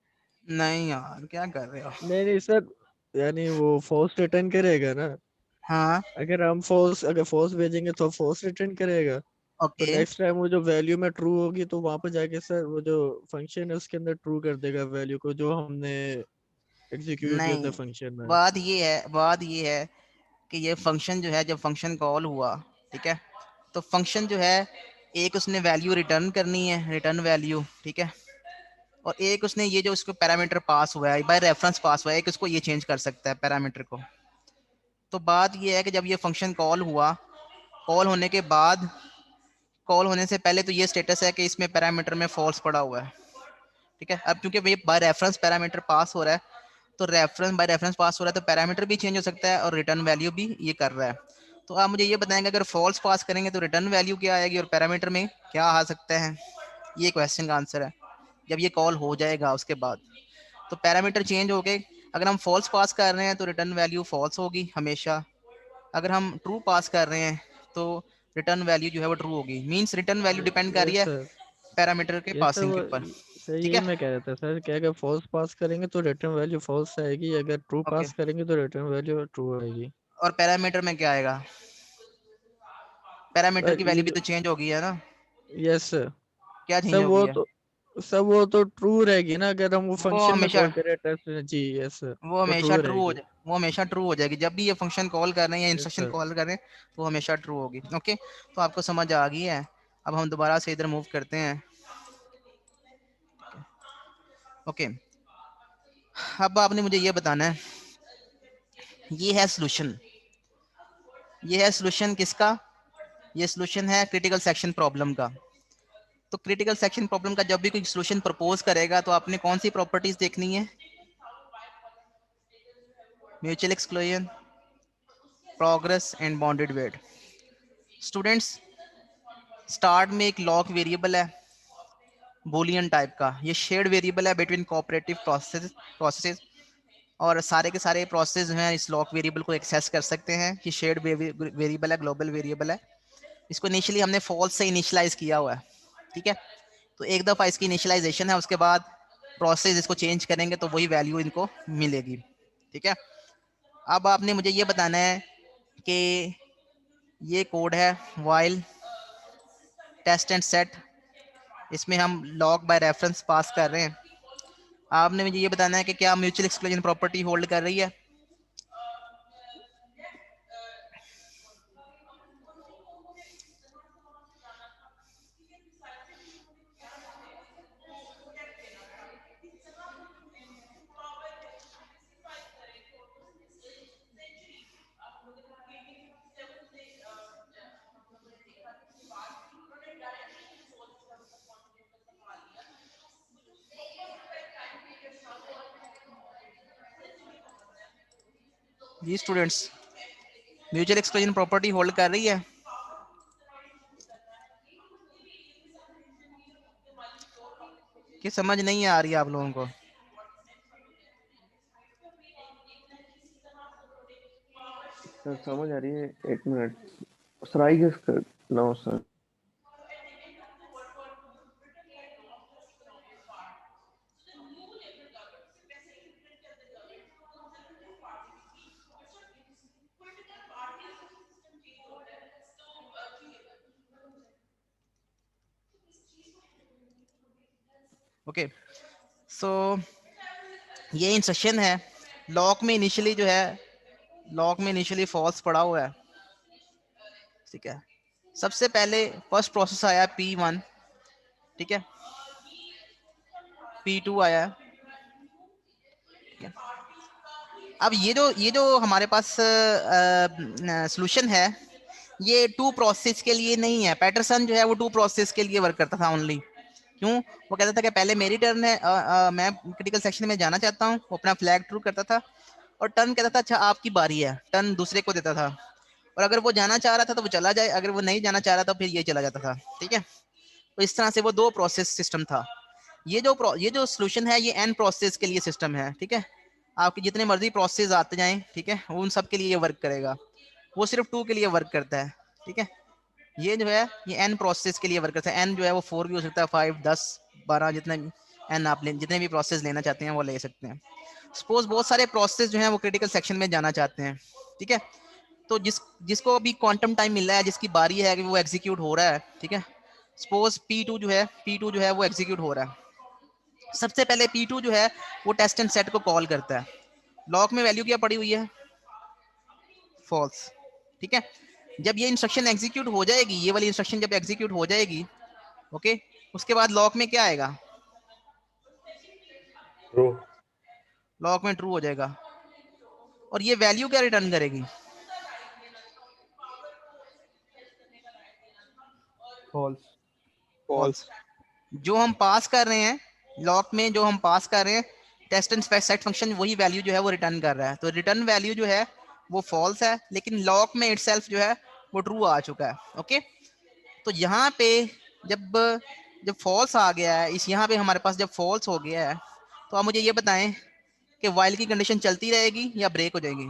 नहीं यार, क्या कर रहे हो? नहीं सर, यानी वो फॉल्स रिटर्न करेगा ना। हाँ अगर फॉल्स भेजेंगे तो फॉल्स रिटर्न करेगा। तो ओके। नेक्स्ट टाइम वो जो वैल्यू में ट्रू होगी तो वहां पर जाके सर वो जो फंक्शन है उसके अंदर ट्रू कर देगा वैल्यू को जो हमने एग्जीक्यूट किया था नहीं, फंक्शन में। बात ये है कि ये फंक्शन जो है, जब फंक्शन कॉल हुआ, ठीक है, तो फंक्शन जो है एक उसने वैल्यू रिटर्न करनी है, रिटर्न वैल्यू, ठीक है, और एक उसने ये जो उसको पैरामीटर पास हुआ है बाय रेफरेंस पास हुआ है, एक उसको ये चेंज कर सकता है पैरामीटर को। तो बात ये है कि जब ये फंक्शन कॉल हुआ, कॉल होने के बाद, कॉल होने से पहले तो ये स्टेटस है कि इसमें पैरामीटर में फॉल्स पड़ा हुआ है, ठीक है। अब क्योंकि ये बाय रेफरेंस पैरामीटर पास हो रहा है, तो रेफरेंस बाय रेफरेंस पास हो रहा है, तो पैरामीटर भी चेंज हो सकता है और रिटर्न वैल्यू भी ये कर रहा है। तो आप मुझे ये बताएंगे अगर फॉल्स पास करेंगे तो रिटर्न वैल्यू क्या आएगी और पैरामीटर में क्या आ सकता है? ये क्वेश्चन का आंसर है। जब ये कॉल हो जाएगा उसके बाद तो पैरामीटर चेंज हो गए। अगर हम फॉल्स पास कर रहे हैं तो रिटर्न वैल्यू फॉल्स होगी हमेशा। अगर हम ट्रू पास कर रहे हैं तो रिटर्न वैल्यू जो है वो ट्रू होगी। मींस रिटर्न वैल्यू डिपेंड कर रही यस है सर। पैरामीटर के यस सर पासिंग के वो ऊपर, सर ठीक यही है। मैं कह रहा था सर कि अगर फॉल्स पास करेंगे तो रिटर्न वैल्यू फॉल्स आएगी, अगर ट्रू ओके, पास करेंगे तो रिटर्न वैल्यू ट्रू आएगी। और पैरामीटर में क्या आएगा? पैरामीटर सर की ये वैल्यू भी जो तो चेंज हो गई है ना? यस सर क्या सर चेंज हो गई है? वो तो ट्रू रहेगी ना, अगर हम वो वो फंक्शन में हमेशा कॉल करें टेस्ट। जी यस सर, वो वो हमेशा ट्रू ट्रू हो रहेगी। जाए वो हमेशा ट्रू हो जाएगी जब भी ये फंक्शन कॉल कर रहे हैं या यस इंस्ट्रक्शन सर। कॉल कर रहे हैं, तो वो हमेशा ट्रू होगी। ओके, तो आपको समझ आ गई है। अब हम दोबारा से इधर मूव करते हैं। ओके, अब आपने मुझे ये बताना है, ये है सोल्यूशन। ये है सोल्यूशन किसका? ये सोल्यूशन है क्रिटिकल सेक्शन प्रॉब्लम का। तो क्रिटिकल सेक्शन प्रॉब्लम का जब भी कोई सोल्यूशन प्रपोज करेगा तो आपने कौन सी प्रॉपर्टीज देखनी है? Mutual exclusion, progress and bounded wait. Students, start में एक लॉक वेरिएबल है बूलियन टाइप का, ये शेयर्ड वेरिएबल है बिटवीन कोऑपरेटिव प्रोसेसेस, और सारे के सारे प्रोसेस जो हैं इस लॉक वेरिएबल को एक्सेस कर सकते हैं। ये शेयर्ड वेरिएबल है, ग्लोबल वेरिएबल है। इसको इनिशियली हमने फॉल्स से इनिशियलाइज किया हुआ है, ठीक है। तो एक दफ़ा इसकी इनिशियलाइजेशन है, उसके बाद प्रोसेस इसको चेंज करेंगे तो वही वैल्यू इनको मिलेगी, ठीक है। अब आपने मुझे ये बताना है कि ये कोड है वाइल टेस्ट एंड सेट, इसमें हम लॉग बाय रेफरेंस पास कर रहे हैं। आपने मुझे ये बताना है कि क्या म्यूचुअल एक्सक्लूजन प्रॉपर्टी होल्ड कर रही है? जी students, mutual exclusion property hold कर रही है? कि समझ नहीं आ रही है आप लोगों को? सर समझ आ रही है, एक minute sir, I guess no sir. Okay, so ये इंस्ट्रक्शन है। लॉक में इनिशियली जो है, लॉक में इनिशियली फॉल्स पड़ा हुआ है, ठीक है। सबसे पहले फर्स्ट प्रोसेस आया P1, ठीक है, P2 आया, ठीक है। अब ये जो हमारे पास सॉल्यूशन है, ये 2 प्रोसेस के लिए नहीं है। पैटरसन जो है वो 2 प्रोसेस के लिए वर्क करता था ओनली। क्यों? वो कहता था कि पहले मेरी टर्न है, मैं क्रिटिकल सेक्शन में जाना चाहता हूँ, वो अपना फ्लैग ट्रू करता था, और टर्न कहता था अच्छा आपकी बारी है, टर्न दूसरे को देता था, और अगर वो जाना चाह रहा था तो वो चला जाए, अगर वो नहीं जाना चाह रहा था तो फिर ये चला जाता था, ठीक है। तो इस तरह से वो 2 प्रोसेस सिस्टम था। ये जो सॉल्यूशन है ये n प्रोसेस के लिए सिस्टम है, ठीक है। आपके जितने मर्जी प्रोसेस आते जाएं, ठीक है, उन सब के लिए ये वर्क करेगा। वो सिर्फ 2 के लिए वर्क करता है, ठीक है। ये जो है ये n प्रोसेस के लिए वर्क करता है। n जो है वो 4 भी हो सकता है, 5, 10, 12, जितने n आप जितने भी प्रोसेस लेना चाहते हैं वो ले सकते हैं। सपोज बहुत सारे प्रोसेस जो हैं वो क्रिटिकल सेक्शन में जाना चाहते हैं, ठीक है। तो जिसको अभी क्वांटम टाइम मिल रहा है, जिसकी बारी है कि वो एग्जीक्यूट हो रहा है, ठीक है। सपोज P2 जो है वो एग्जीक्यूट हो रहा है। सबसे पहले P2 जो है वो टेस्ट एंड सेट को कॉल करता है। लॉक में वैल्यू क्या पड़ी हुई है? फॉल्स, ठीक है। जब ये इंस्ट्रक्शन एग्जीक्यूट हो जाएगी, ये वाली इंस्ट्रक्शन जब एग्जीक्यूट हो जाएगी, ओके, उसके बाद लॉक में क्या आएगा? ट्रू। लॉक में ट्रू हो जाएगा, और ये वैल्यू क्या रिटर्न करेगी? फॉल्स। फॉल्स। जो हम पास कर रहे हैं लॉक में, जो हम पास कर रहे हैं टेस्ट एंड सेट फंक्शन, वही वैल्यू जो है वो रिटर्न कर रहा है। तो रिटर्न वैल्यू जो है वो फॉल्स है, लेकिन लॉक में इटसेल्फ जो है वो ट्रू आ चुका है, ओके। तो यहाँ पे जब जब फॉल्स आ गया है, इस यहाँ पे हमारे पास जब फॉल्स हो गया है, तो आप मुझे ये बताएं कि वाइल की कंडीशन चलती रहेगी या ब्रेक हो जाएगी?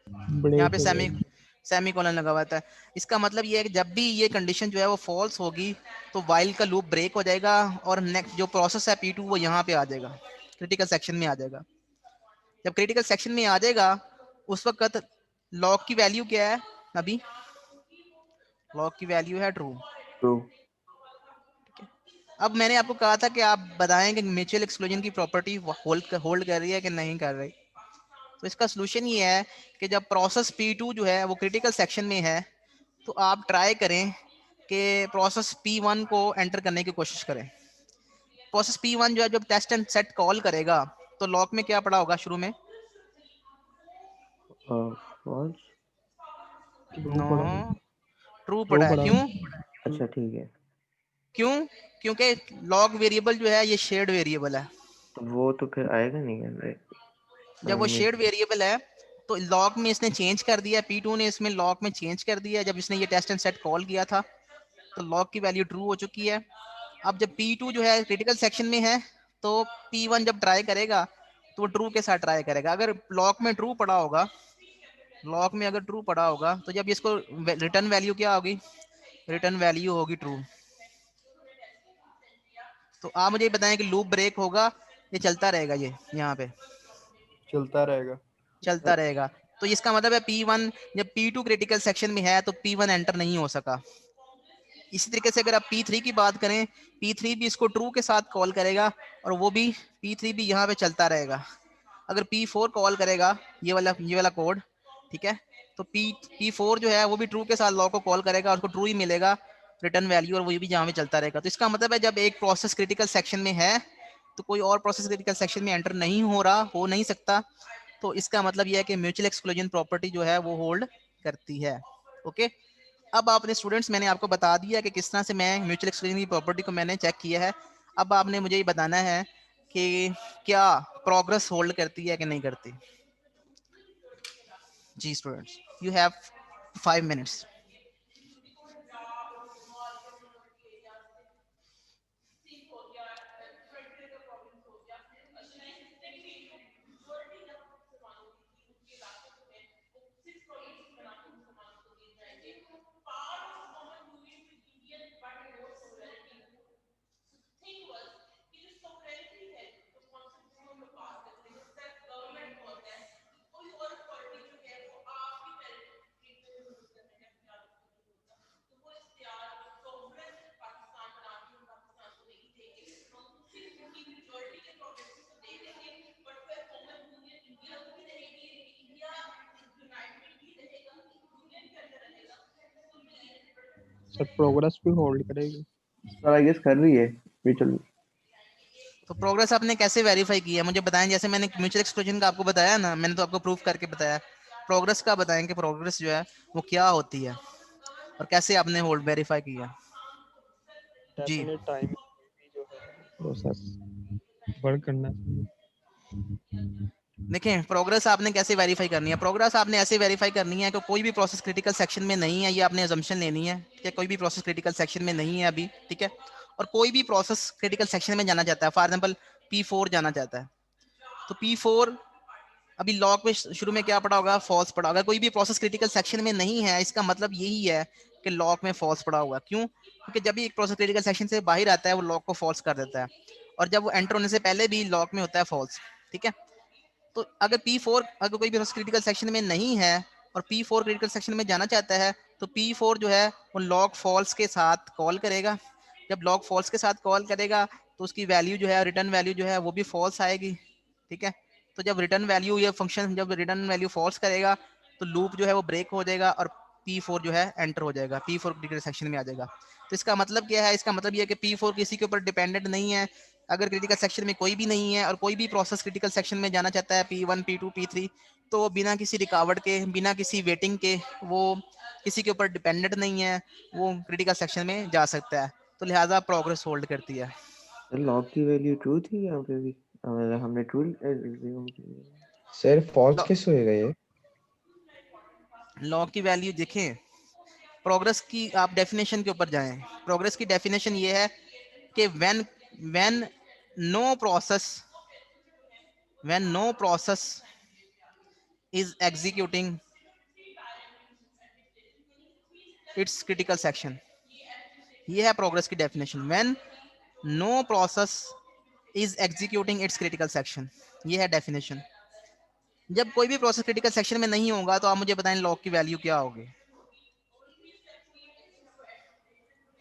यहाँ ब्रेक पे हो जाएगी। सेमी कॉलन लगा हुआ था। इसका मतलब ये है कि जब भी ये कंडीशन जो है वो फॉल्स होगी तो वाइल का लूप ब्रेक हो जाएगा, और नेक्स्ट जो प्रोसेस है P2 वो यहाँ पे आ जाएगा, क्रिटिकल सेक्शन में आ जाएगा। जब क्रिटिकल सेक्शन में आ जाएगा उस वक्त लॉक की वैल्यू क्या है? अभी लॉक की वैल्यू है ट्रू। ट्रू। अब मैंने आपको कहा था कि आप बताएं कि म्यूचुअल एक्सक्लूजन की प्रॉपर्टी होल्ड कर रही है कि नहीं कर रही। तो इसका सोल्यूशन ये है कि जब प्रोसेस P2 जो है वो क्रिटिकल सेक्शन में है, तो आप ट्राई करें कि प्रोसेस P1 को एंटर करने की कोशिश करें। प्रोसेस P1 जो है जब टेस्ट एंड सेट कॉल करेगा तो लॉक में क्या पड़ा होगा शुरू में? फॉल्स। ट्रू नो, पड़ा। ट्रू ट्रू पड़ा है। पड़ा। क्यों? अच्छा ठीक है, क्यों? क्योंकि लॉग वेरिएबल जो है ये शेयर्ड वेरिएबल है। तो वो तो फिर आएगा नहीं है। जब वो शेयर्ड वेरिएबल है तो लॉग में इसने चेंज कर दिया, P2 ने इसमें लॉग में चेंज कर दिया। जब इसने ये टेस्ट एंड सेट कॉल किया था तो लॉग की वैल्यू ट्रू हो चुकी है। अब जब P2 जो है क्रिटिकल सेक्शन में है तो P1 जब ट्राई करेगा तो वो ट्रू के साथ ट्राई करेगा। अगर लॉक में ट्रू पड़ा होगा, लॉक में अगर ट्रू पड़ा होगा तो जब इसको रिटर्न वैल्यू क्या होगी? रिटर्न वैल्यू होगी ट्रू। तो आप मुझे बताएं कि लूप ब्रेक होगा, ये चलता रहेगा, ये यहाँ पे चलता रहेगा। चलता रहेगा। तो इसका मतलब है P1 जब P2 क्रिटिकल सेक्शन में है तो P1 एंटर नहीं हो सका। इसी तरीके से अगर आप P3 की बात करें, P3 भी इसको ट्रू के साथ कॉल करेगा, और वो भी P3 भी यहाँ पे चलता रहेगा। अगर P4 कॉल करेगा, ये वाला कोड, ठीक है, तो P4 जो है वो भी ट्रू के साथ लॉ को कॉल करेगा, उसको ट्रू ही मिलेगा रिटर्न वैल्यू, और वो भी यहाँ पे चलता रहेगा। तो इसका मतलब है जब एक प्रोसेस क्रिटिकल सेक्शन में है तो कोई और प्रोसेस क्रिटिकल सेक्शन में एंटर नहीं हो नहीं सकता। तो इसका मतलब यह है कि म्यूचुअल एक्सक्लूजन प्रॉपर्टी जो है वो होल्ड करती है, ओके। अब आपने स्टूडेंट्स, मैंने आपको बता दिया कि किस तरह से मैं म्यूचुअल एक्सक्लूजन की प्रॉपर्टी को मैंने चेक किया है। अब आपने मुझे ये बताना है कि क्या प्रोग्रेस होल्ड करती है कि नहीं करती। जी students, you have 5 minutes. Sir progress भी होल्ड करेगी। सर आई गेस कर रही है म्यूचुअल। तो प्रोग्रेस आपने कैसे वेरीफाई की है मुझे बताएं। जैसे मैंने म्यूचुअल एक्सक्लूजन का आपको बताया ना, मैंने तो आपको प्रूफ करके बताया। प्रोग्रेस का बताएं कि प्रोग्रेस जो है वो क्या होती है और कैसे आपने होल्ड वेरीफाई किया। जी डेफिनेट टाइम जो है प्रोसेस वर्क करना चाहिए। देखें, प्रोग्रेस आपने कैसे वेरीफाई करनी है। प्रोग्रेस आपने ऐसे वेरीफाई करनी है कि कोई भी प्रोसेस क्रिटिकल सेक्शन में नहीं है, ये आपने अजम्पशन लेनी है। ठीक है, कोई भी प्रोसेस क्रिटिकल सेक्शन में नहीं है अभी। ठीक है, और कोई भी प्रोसेस क्रिटिकल सेक्शन में जाना चाहता है, फॉर एग्जाम्पल P4 जाना चाहता है, तो P4 अभी लॉक में शुरू में क्या पड़ा होगा, फॉल्स पड़ा होगा। कोई भी प्रोसेस क्रिटिकल सेक्शन में नहीं है, इसका मतलब यही है कि लॉक में फॉल्स पड़ा हुआ। क्यों? क्योंकि जब भी एक प्रोसेस क्रिटिकल सेक्शन से बाहर आता है वो लॉक को फॉल्स कर देता है, और जब वो एंटर होने से पहले भी लॉक में होता है फॉल्स। ठीक है, तो अगर P4 अगर कोई भी क्रिटिकल सेक्शन में नहीं है और P4 क्रिटिकल सेक्शन में जाना चाहता है, तो P4 जो है वो लॉक फॉल्स के साथ कॉल करेगा। जब लॉक फॉल्स के साथ कॉल करेगा तो उसकी वैल्यू जो है, रिटर्न वैल्यू जो है वो भी फॉल्स आएगी। ठीक है, तो जब रिटर्न वैल्यू या फंक्शन जब रिटर्न वैल्यू फॉल्स करेगा तो लूप जो है वो ब्रेक हो जाएगा और P4 जो है एंटर हो जाएगा, P4 क्रिटिकल सेक्शन में आ जाएगा। तो इसका मतलब क्या है? इसका मतलब ये है कि P4 किसी के ऊपर डिपेंडेंट नहीं है। अगर क्रिटिकल सेक्शन में कोई भी नहीं है और कोई भी प्रोसेस क्रिटिकल सेक्शन में जाना चाहता है, P1 P2 P3, तो बिना किसी रिकावट के, बिना किसी वेटिंग के, वो किसी के ऊपर डिपेंडेंट नहीं है, वो क्रिटिकल सेक्शन में जा सकता है। तो लिहाजा प्रोग्रेस होल्ड करती है। लॉग की वैल्यू ट्रू थी यहाँ पे भी, हमने ट्रू assume की। सर फॉल्स किस होएगा ये? लॉग की वैल्यू देखें, प्रोग्रेस की आप डेफिनेशन के ऊपर जाएं। प्रोग्रेस की डेफिनेशन ये है कि when no process is executing its critical section। ये है प्रोग्रेस की definition, when no process is executing its critical section. ये है डेफिनेशन। जब कोई भी प्रोसेस क्रिटिकल सेक्शन में नहीं होगा तो आप मुझे बताएं लॉग की वैल्यू क्या होगी।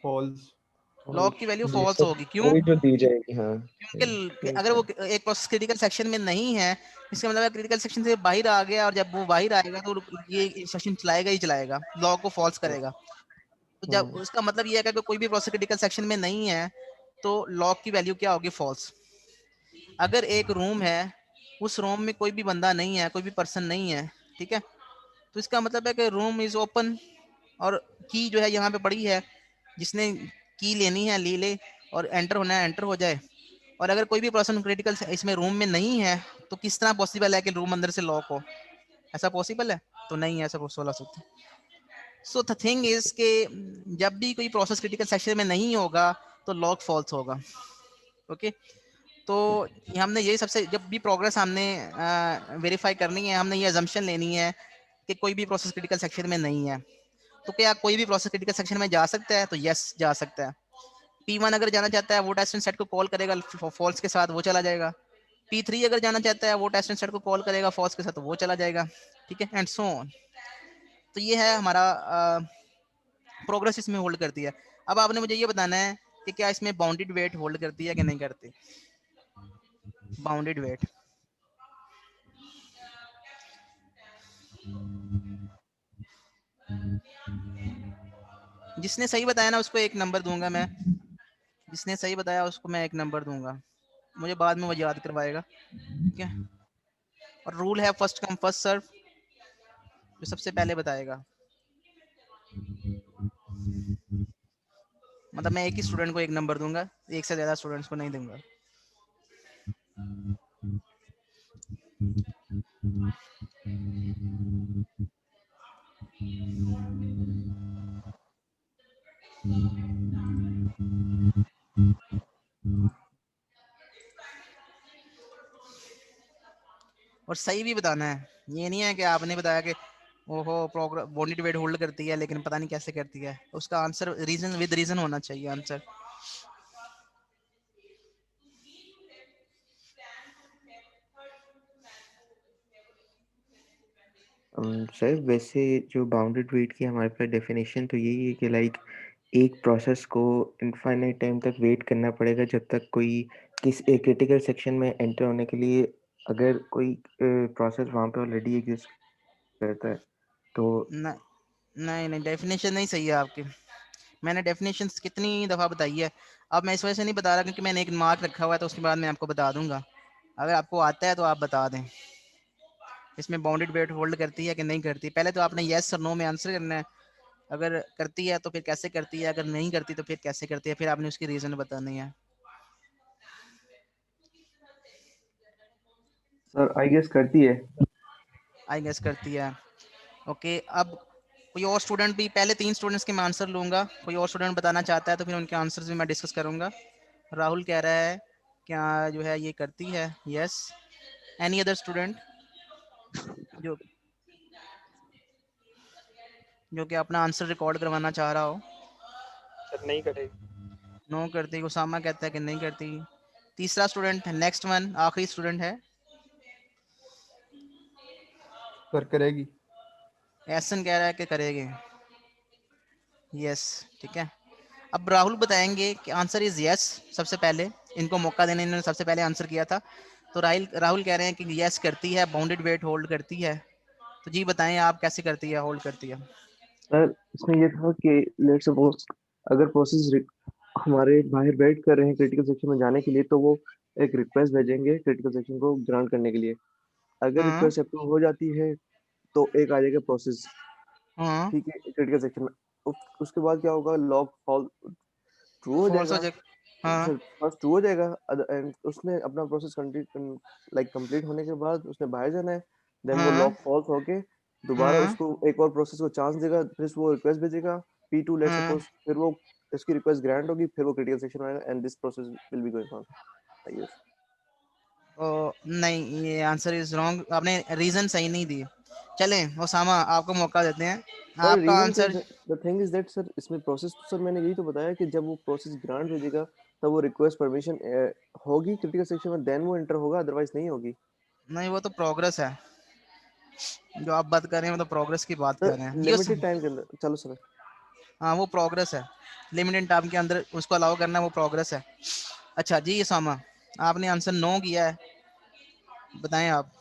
फॉल्स। लॉग की वैल्यू ये फॉल्स सब होगी। क्यों? वही जो दी जाएगी। हाँ क्योंकि अगर वो एक प्रोसेस क्रिटिकल सेक्शन में नहीं है, इसका मतलब क्रिटिकल सेक्शन से बाहर आ गया, और जब वो बाहर आएगा तो ये इंस्ट्रक्शन चलाएगा ही चलाएगा, लॉग को फॉल्स करेगा। तो जब उसका मतलब ये है कि कोई भी प्रोसेस क्रिटिकल सेक्शन में नहीं है तो लॉग की वैल्यू क्या होगी, फॉल्स। अगर एक रूम है, उस रूम में कोई भी बंदा नहीं है, कोई भी पर्सन नहीं है, ठीक है, तो इसका मतलब है कि रूम इज ओपन और की जो है यहाँ पे पड़ी है, जिसने की लेनी है ले ले, और एंटर होना है एंटर हो जाए। और अगर कोई भी पर्सन क्रिटिकल इसमें रूम में नहीं है तो किस तरह पॉसिबल है कि रूम अंदर से लॉक हो? ऐसा पॉसिबल है? तो नहीं है, ऐसा पॉसिबल हो सकता। सो द थिंग इज के जब भी कोई प्रोसेस क्रिटिकल सेक्शन में नहीं होगा तो लॉक फॉल्स होगा। ओके, तो हमने यही सबसे, जब भी प्रोग्रेस हमने वेरीफाई करनी है, हमने ये अजम्पशन लेनी है कि कोई भी प्रोसेस क्रिटिकल सेक्शन में नहीं है। तो क्या कोई भी प्रोसेस क्रिटिकल सेक्शन में जा सकता है? तो यस, जा सकता है। P1 अगर जाना चाहता है वो टेस्ट एंड सेट को कॉल करेगा, फॉल्स के साथ वो चला जाएगा। P3 अगर जाना चाहता है वो टेस्ट एंड सेट को कॉल करेगा, फॉल्स के साथ वो चला जाएगा। ठीक है, एंड सो ऑन। तो ये है हमारा प्रोग्रेस इसमें होल्ड करती है। अब आपने मुझे ये बताना है कि क्या इसमें बाउंडेड वेट होल्ड करती है कि नहीं करती। बाउंडेड वेट, जिसने सही बताया ना उसको 1 नंबर दूंगा मैं, जिसने सही बताया उसको मैं 1 नंबर दूंगा, मुझे बाद में वो याद करवाएगा। ठीक है, और रूल है फर्स्ट कम फर्स्ट सर्व, जो सबसे पहले बताएगा। मतलब मैं एक ही स्टूडेंट को 1 नंबर दूंगा, एक से ज्यादा स्टूडेंट्स को नहीं दूंगा। और सही भी बताना है, ये नहीं है कि आपने बताया कि ओहो प्रोग्राम बॉडी वेट होल्ड करती है लेकिन पता नहीं कैसे करती है, उसका आंसर रीजन विद रीजन होना चाहिए आंसर। सर वैसे जो बाउंडेड वेट की हमारे पास डेफिनेशन तो यही है कि लाइक एक प्रोसेस को इनफाइनाइट टाइम तक वेट करना पड़ेगा जब तक कोई किस क्रिटिकल सेक्शन में एंटर होने के लिए अगर कोई प्रोसेस वहाँ पे ऑलरेडी एग्जिस्ट करता है तो नहीं नहीं, डेफिनेशन नहीं सही है आपकी। मैंने डेफिनेशन कितनी दफ़ा बताई है। अब मैं इस वजह से नहीं बता रहा क्योंकि मैंने एक मार्क रखा हुआ है, तो उसके बाद मैं आपको बता दूंगा। अगर आपको आता है तो आप बता दें इसमें बाउंडेड वेट होल्ड करती है कि नहीं करती। पहले तो आपने येस और नो में आंसर करना है। अगर करती है तो फिर कैसे करती है, अगर नहीं करती तो फिर कैसे करती है, फिर आपने उसकी रीज़न बतानी है। सर आई गेस करती है। आई गेस करती है। ओके, अब कोई और स्टूडेंट भी, पहले 3 स्टूडेंट्स के मैं आंसर लूँगा, कोई और स्टूडेंट बताना चाहता है तो फिर उनके आंसर्स भी मैं डिस्कस करूँगा। राहुल कह रहा है क्या जो है ये करती है, यस। एनी अदर स्टूडेंट जो जो कि अपना आंसर रिकॉर्ड करवाना चाह रहा हो? सर नहीं करेगी। नो करती। उसामा कहता है कि नहीं करती। तीसरा स्टूडेंट, नेक्स्ट वन, आखिरी स्टूडेंट है, सर करेगी। एहसन कह रहा है कि करेंगे, यस। ठीक है, अब राहुल बताएंगे कि आंसर इज यस। सबसे पहले इनको मौका देने, इन्होंने सबसे पहले आंसर किया था, तो राहुल कह रहे हैं कि यस करती है, बाउंडेड वेट होल्ड करती है। तो जी बताएं आप कैसे करती है, होल्ड करती है? सर इसमें ये था कि लेट सपोज अगर प्रोसेस हमारे बाहर वेट कर रहे हैं क्रिटिकल सेक्शन में जाने के लिए, तो वो एक रिक्वेस्ट भेजेंगे क्रिटिकल सेक्शन को ग्रांट करने के लिए। अगर हाँ रिक्वेस्ट अप्रूव हो जाती है तो एक आ जाएगा प्रोसेस, हाँ, ठीक है, क्रिटिकल सेक्शन में। उसके बाद क्या होगा, लॉग फॉल ट्रू हो फॉल्स हो जाएगा। जाए। हाँ सर फर्स्ट ट्रू हो जाएगा एंड उसने अपना प्रोसेस कंप्लीट होने के बाद उसने बाहर जाना है। देन वो हाँ लॉग फॉल्स होके दोबारा हाँ उसको एक और प्रोसेस को चांस देगा, फिर वो रिक्वेस्ट भेजेगा P2 लेट हाँ। सपोज, फिर वो इसकी रिक्वेस्ट ग्रांट होगी, फिर वो क्रिटिकल सेक्शन में आएगा and this process will be going on, I guess. Oh, नहीं, ये आंसर इज रॉन्ग, आपने रीजन सही नहीं दिए। चलें ओसामा, आपको मौका देते हैं। सर आपका reason answer the thing is that sir, इसमें प्रोसेस तो सर मैंने यही तो बताया कि जब वो प्रोसेस ग्रांट भेजेगा तब वो रिक्वेस्ट परमिशन होगी क्रिटिकल सेक्शन में, देन वो एंटर होगा, अदरवाइज नहीं होगी। नहीं, वो तो प्रोग्रेस है। जो आप बात कर रहे हैं वो तो प्रोग्रेस की बात कर सर रहे हैं, ये लिमिटेड टाइम के अंदर, चलो सर। हाँ वो प्रोग्रेस है। लिमिटेड टाइम के अंदर उसको अलाउ करना, वो प्रोग्रेस है। अच्छा जी ओसामा, आपने आंसर नो किया है, बताएं आप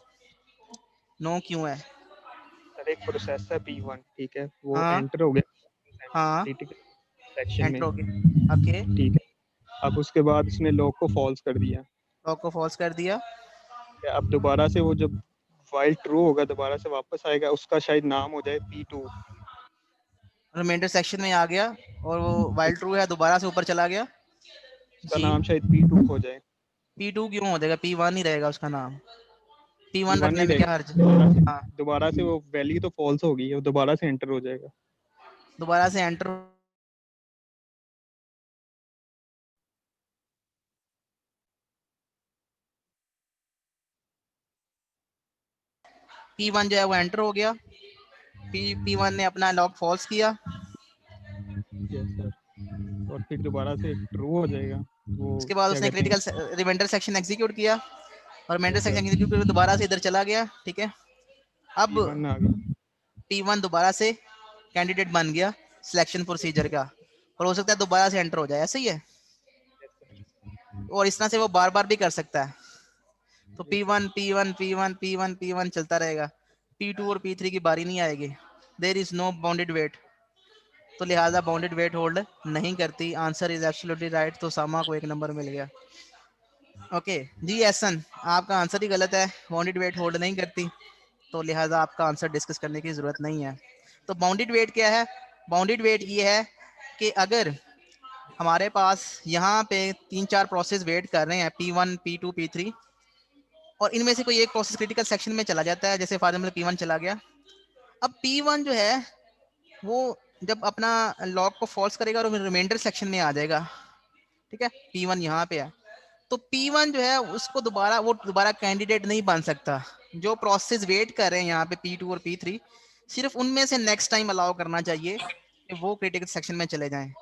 नो क्यों है? सर एक प्रोसेस है P1, ठीक है, वो हाँ एंटर हो गया हाँ, क्रिटिकल सेक्शन में, एंटर हो गया, ओके। ठीक है। अब उसके बाद उसने लॉग को फॉल्स कर दिया। लॉक को फॉल्स कर दिया। ठीक है, अब दोबारा से वो जब वाइल ट्रू होगा दोबारा से वापस आएगा, उसका शायद नाम हो जाए P2। रिमाइंडर सेक्शन में आ गया और वो वाइल्ड ट्रू है, दोबारा से ऊपर चला गया। उसका जी, नाम शायद P2 हो जाए। P2 क्यों हो जाएगा? P1 ही रहेगा उसका नाम। P1 P1 रखने नहीं में क्या हर्ज? रहेगा, हाँ, दोबारा से वो वैल्यू तो फॉल्स होगी, वो दोबारा से एंटर हो जाएगा। दोबारा से एंटर। P1 जो है वो एंटर हो गया। P1 ने अपना लॉक फॉल्स किया। यस सर, और फिर दोबारा से ट्रू हो जाएगा। वो उसके बाद क्या उसने कहते हैं, क्रिटिकल रिमाइंडर सेक्शन एग्जीक्यूट किया और reminder yes section sir, execute करके दोबारा से इधर चला गया। ठीक है, अब P1 आ गया। P1 दोबारा से कैंडिडेट बन गया सिलेक्शन प्रोसीजर का, और हो सकता है दोबारा से एंटर हो जाए, ऐसा ही है। यस सर, और इस तरह से वो बार बार भी कर सकता है। तो yes sir. P1 P1 P1 P1 P1 चलता रहेगा। P2 और P3 की बारी नहीं आएगी। There is no bounded wait, तो लिहाजा बाउंडेड वेट होल्ड नहीं करती। आंसर इज एब्सोल्युटली राइट, तो सामा को 1 नंबर मिल गया। ओके जी एहसन, आपका आंसर ही गलत है, बाउंडेड वेट होल्ड नहीं करती, तो लिहाजा आपका आंसर डिस्कस करने की ज़रूरत नहीं है। तो बाउंडेड वेट क्या है? बाउंडेड वेट ये है कि अगर हमारे पास यहाँ पे 3-4 प्रोसेस वेट कर रहे हैं, P1 P2 P3, और इनमें से कोई एक प्रोसेस क्रिटिकल सेक्शन में चला जाता है, जैसे फॉर एग्जाम्पल P1 चला गया। अब P1 जो है वो जब अपना लॉक को फॉल्स करेगा और रिमाइंडर सेक्शन में आ जाएगा, ठीक है, P1 यहाँ पे है, तो P1 जो है उसको दोबारा कैंडिडेट नहीं बन सकता। जो प्रोसेस वेट कर रहे हैं यहाँ पे P2 और P3, सिर्फ उनमें से नेक्स्ट टाइम अलाउ करना चाहिए कि वो क्रिटिकल सेक्शन में चले जाएं।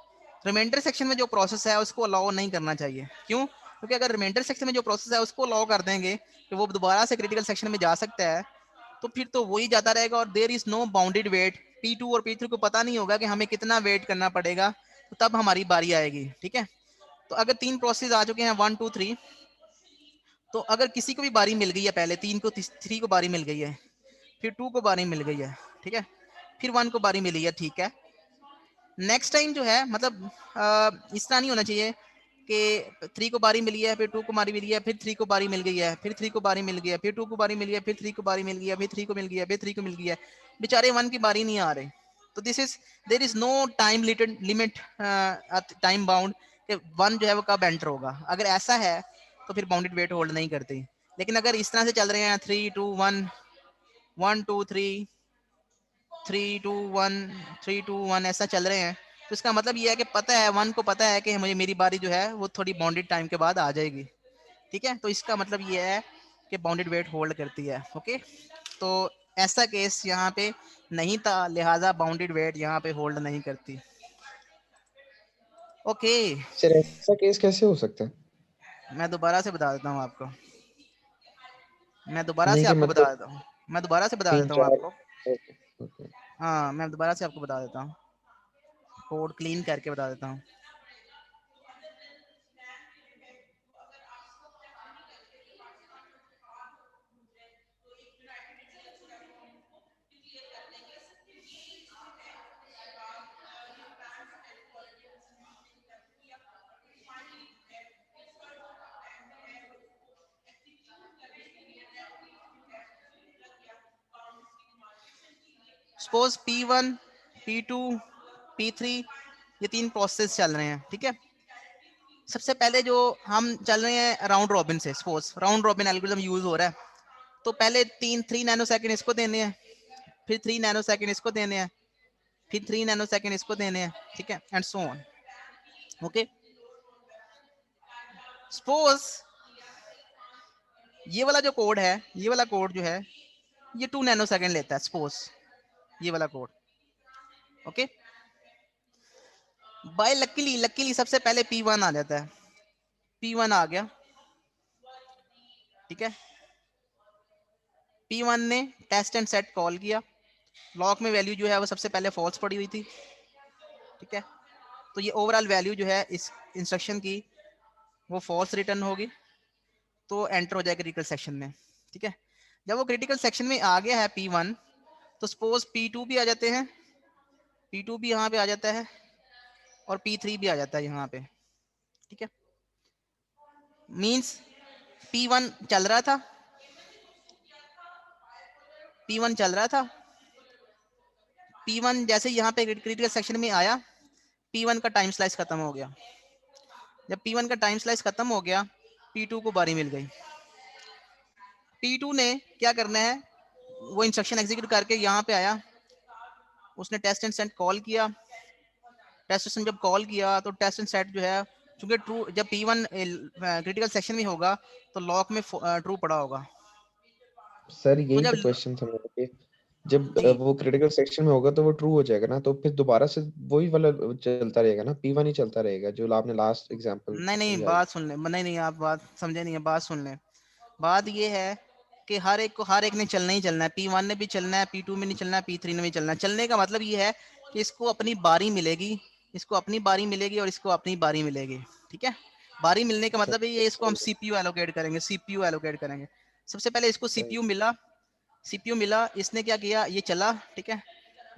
रिमाइंडर सेक्शन में जो प्रोसेस है उसको अलाउ नहीं करना चाहिए। क्यों? क्योंकि अगर रिमाइंडर सेक्शन में जो प्रोसेस है उसको अलाउ कर देंगे कि वो दोबारा से क्रिटिकल सेक्शन में जा सकता है, तो फिर तो वही जाता रहेगा और there is no bounded wait. P2 और P3 को पता नहीं होगा कि हमें कितना वेट करना पड़ेगा, तो तब हमारी बारी आएगी। ठीक है, तो अगर 3 प्रोसेस आ चुके हैं 1 2 3, तो अगर किसी को भी बारी मिल गई है, पहले 3 को बारी मिल गई है, फिर 2 को बारी मिल गई है, ठीक है, फिर 1 को बारी मिली है, ठीक है, नेक्स्ट टाइम जो है मतलब इस तरह नहीं होना चाहिए कि 3 को बारी मिली है, फिर 2 को बारी मिली है, फिर 3 को बारी मिल गई है, फिर 3 को बारी मिल गई है, फिर 2 को बारी मिली है, फिर 3 को बारी मिल गई है, फिर 3 को मिल गई है, फिर 3 को मिल गई है, बेचारे 1 की बारी नहीं आ रहे। तो there is no time limit time bound कि 1 जो है वो कब एंटर होगा। अगर ऐसा है तो फिर बाउंडेड वेट होल्ड नहीं करती। लेकिन अगर इस तरह से चल रहे हैं 3 2 1 1 2 3 3 2 1 3 2 1 ऐसा चल रहे हैं, तो इसका मतलब ये है कि पता है 1 को पता है कि मुझे मेरी बारी जो है वो थोड़ी बाउंडेड टाइम के बाद आ जाएगी। ठीक है, तो इसका मतलब ये है कि बाउंडेड वेट होल्ड करती है। ओके, तो ऐसा केस यहाँ पे नहीं था, लिहाजा बाउंडेड वेट यहाँ पे होल्ड नहीं करती। ओके, सर ऐसा केस कैसे हो सकता है? मैं दोबारा से बता देता हूँ आपको, मैं दोबारा नहीं से कि आपको बता मतलब देता हूँ, मैं दोबारा से बता तीन देता हूँ चार। आपको। Okay okay. हाँ, मैं दोबारा से आपको बता देता हूँ, कोड क्लीन करके बता देता हूँ। सपोज P1 P2 P3 ये 3 प्रोसेस चल रहे हैं। ठीक है, सबसे पहले जो हम चल रहे हैं राउंड रॉबिन से, suppose round robin algorithm use हो रहा है, तो पहले 3 नैनो सेकंड इसको देने हैं, फिर 3 नैनो सेकंड इसको देने हैं, फिर 3 नैनो सेकंड इसको देने हैं। ठीक है, and so on. Okay, suppose ये वाला जो कोड है, ये वाला कोड जो है ये 2 नैनो सेकंड लेता है, सपोज ये वाला कोड। ओके, बाय लकीली सबसे पहले P1 आ जाता है, P1 आ गया। ठीक है, P1 ने टेस्ट एंड सेट कॉल किया, लॉक में वैल्यू जो है वो सबसे पहले फॉल्स पड़ी हुई थी। ठीक है, तो ये ओवरऑल वैल्यू जो है इस इंस्ट्रक्शन की वो फॉल्स रिटर्न होगी, तो एंटर हो जाएगा क्रिटिकल सेक्शन में। ठीक है, जब वो क्रिटिकल सेक्शन में आ गया है P1, तो सपोज P2 भी आ जाते हैं, P2 भी यहाँ पे आ जाता है और P3 भी आ जाता है यहाँ पे। ठीक है, मींस P1 चल रहा था, P1 चल रहा था, P1 जैसे यहाँ पे क्रिटिकल सेक्शन में आया, P1 का टाइम स्लाइस खत्म हो गया। जब P1 का टाइम स्लाइस खत्म हो गया, P2 को बारी मिल गई। P2 ने क्या करना है, वो इंस्ट्रक्शन एग्जीक्यूट करके यहाँ पे आया, उसने टेस्ट एंड सेट कॉल किया। टेस्ट एंड जब कॉल किया तो टेस्ट एंड सेट जो है, चूंकि ट्रू, जब P1 क्रिटिकल सेक्शन में होगा तो लॉक में ट्रू पड़ा होगा। सर तो यही जब तो क्वेश्चन था मेरा कि जब जी वो क्रिटिकल सेक्शन में होगा तो वो ट्रू हो जाएगा ना, तो फिर दोबारा से वही वाला चलता रहेगा ना, P1 ही चलता रहेगा जो आपने लास्ट एग्जांपल नहीं, समझाई। बात सुन ले, नहीं आप बात समझे नहीं है, बात सुन ले। बात ये है कि हर एक ने चलना ही चलना है, P1 ने भी चलना है, P2 में नहीं चलना है, P3 ने भी चलना है। चलने का मतलब ये है कि इसको अपनी बारी मिलेगी, इसको अपनी बारी मिलेगी और इसको अपनी बारी मिलेगी। ठीक है, बारी मिलने का मतलब ये, इसको हम CPU एलोकेट करेंगे, CPU एलोकेट करेंगे। सबसे पहले इसको CPU मिला, CPU मिला, इसने क्या किया, ये चला। ठीक है,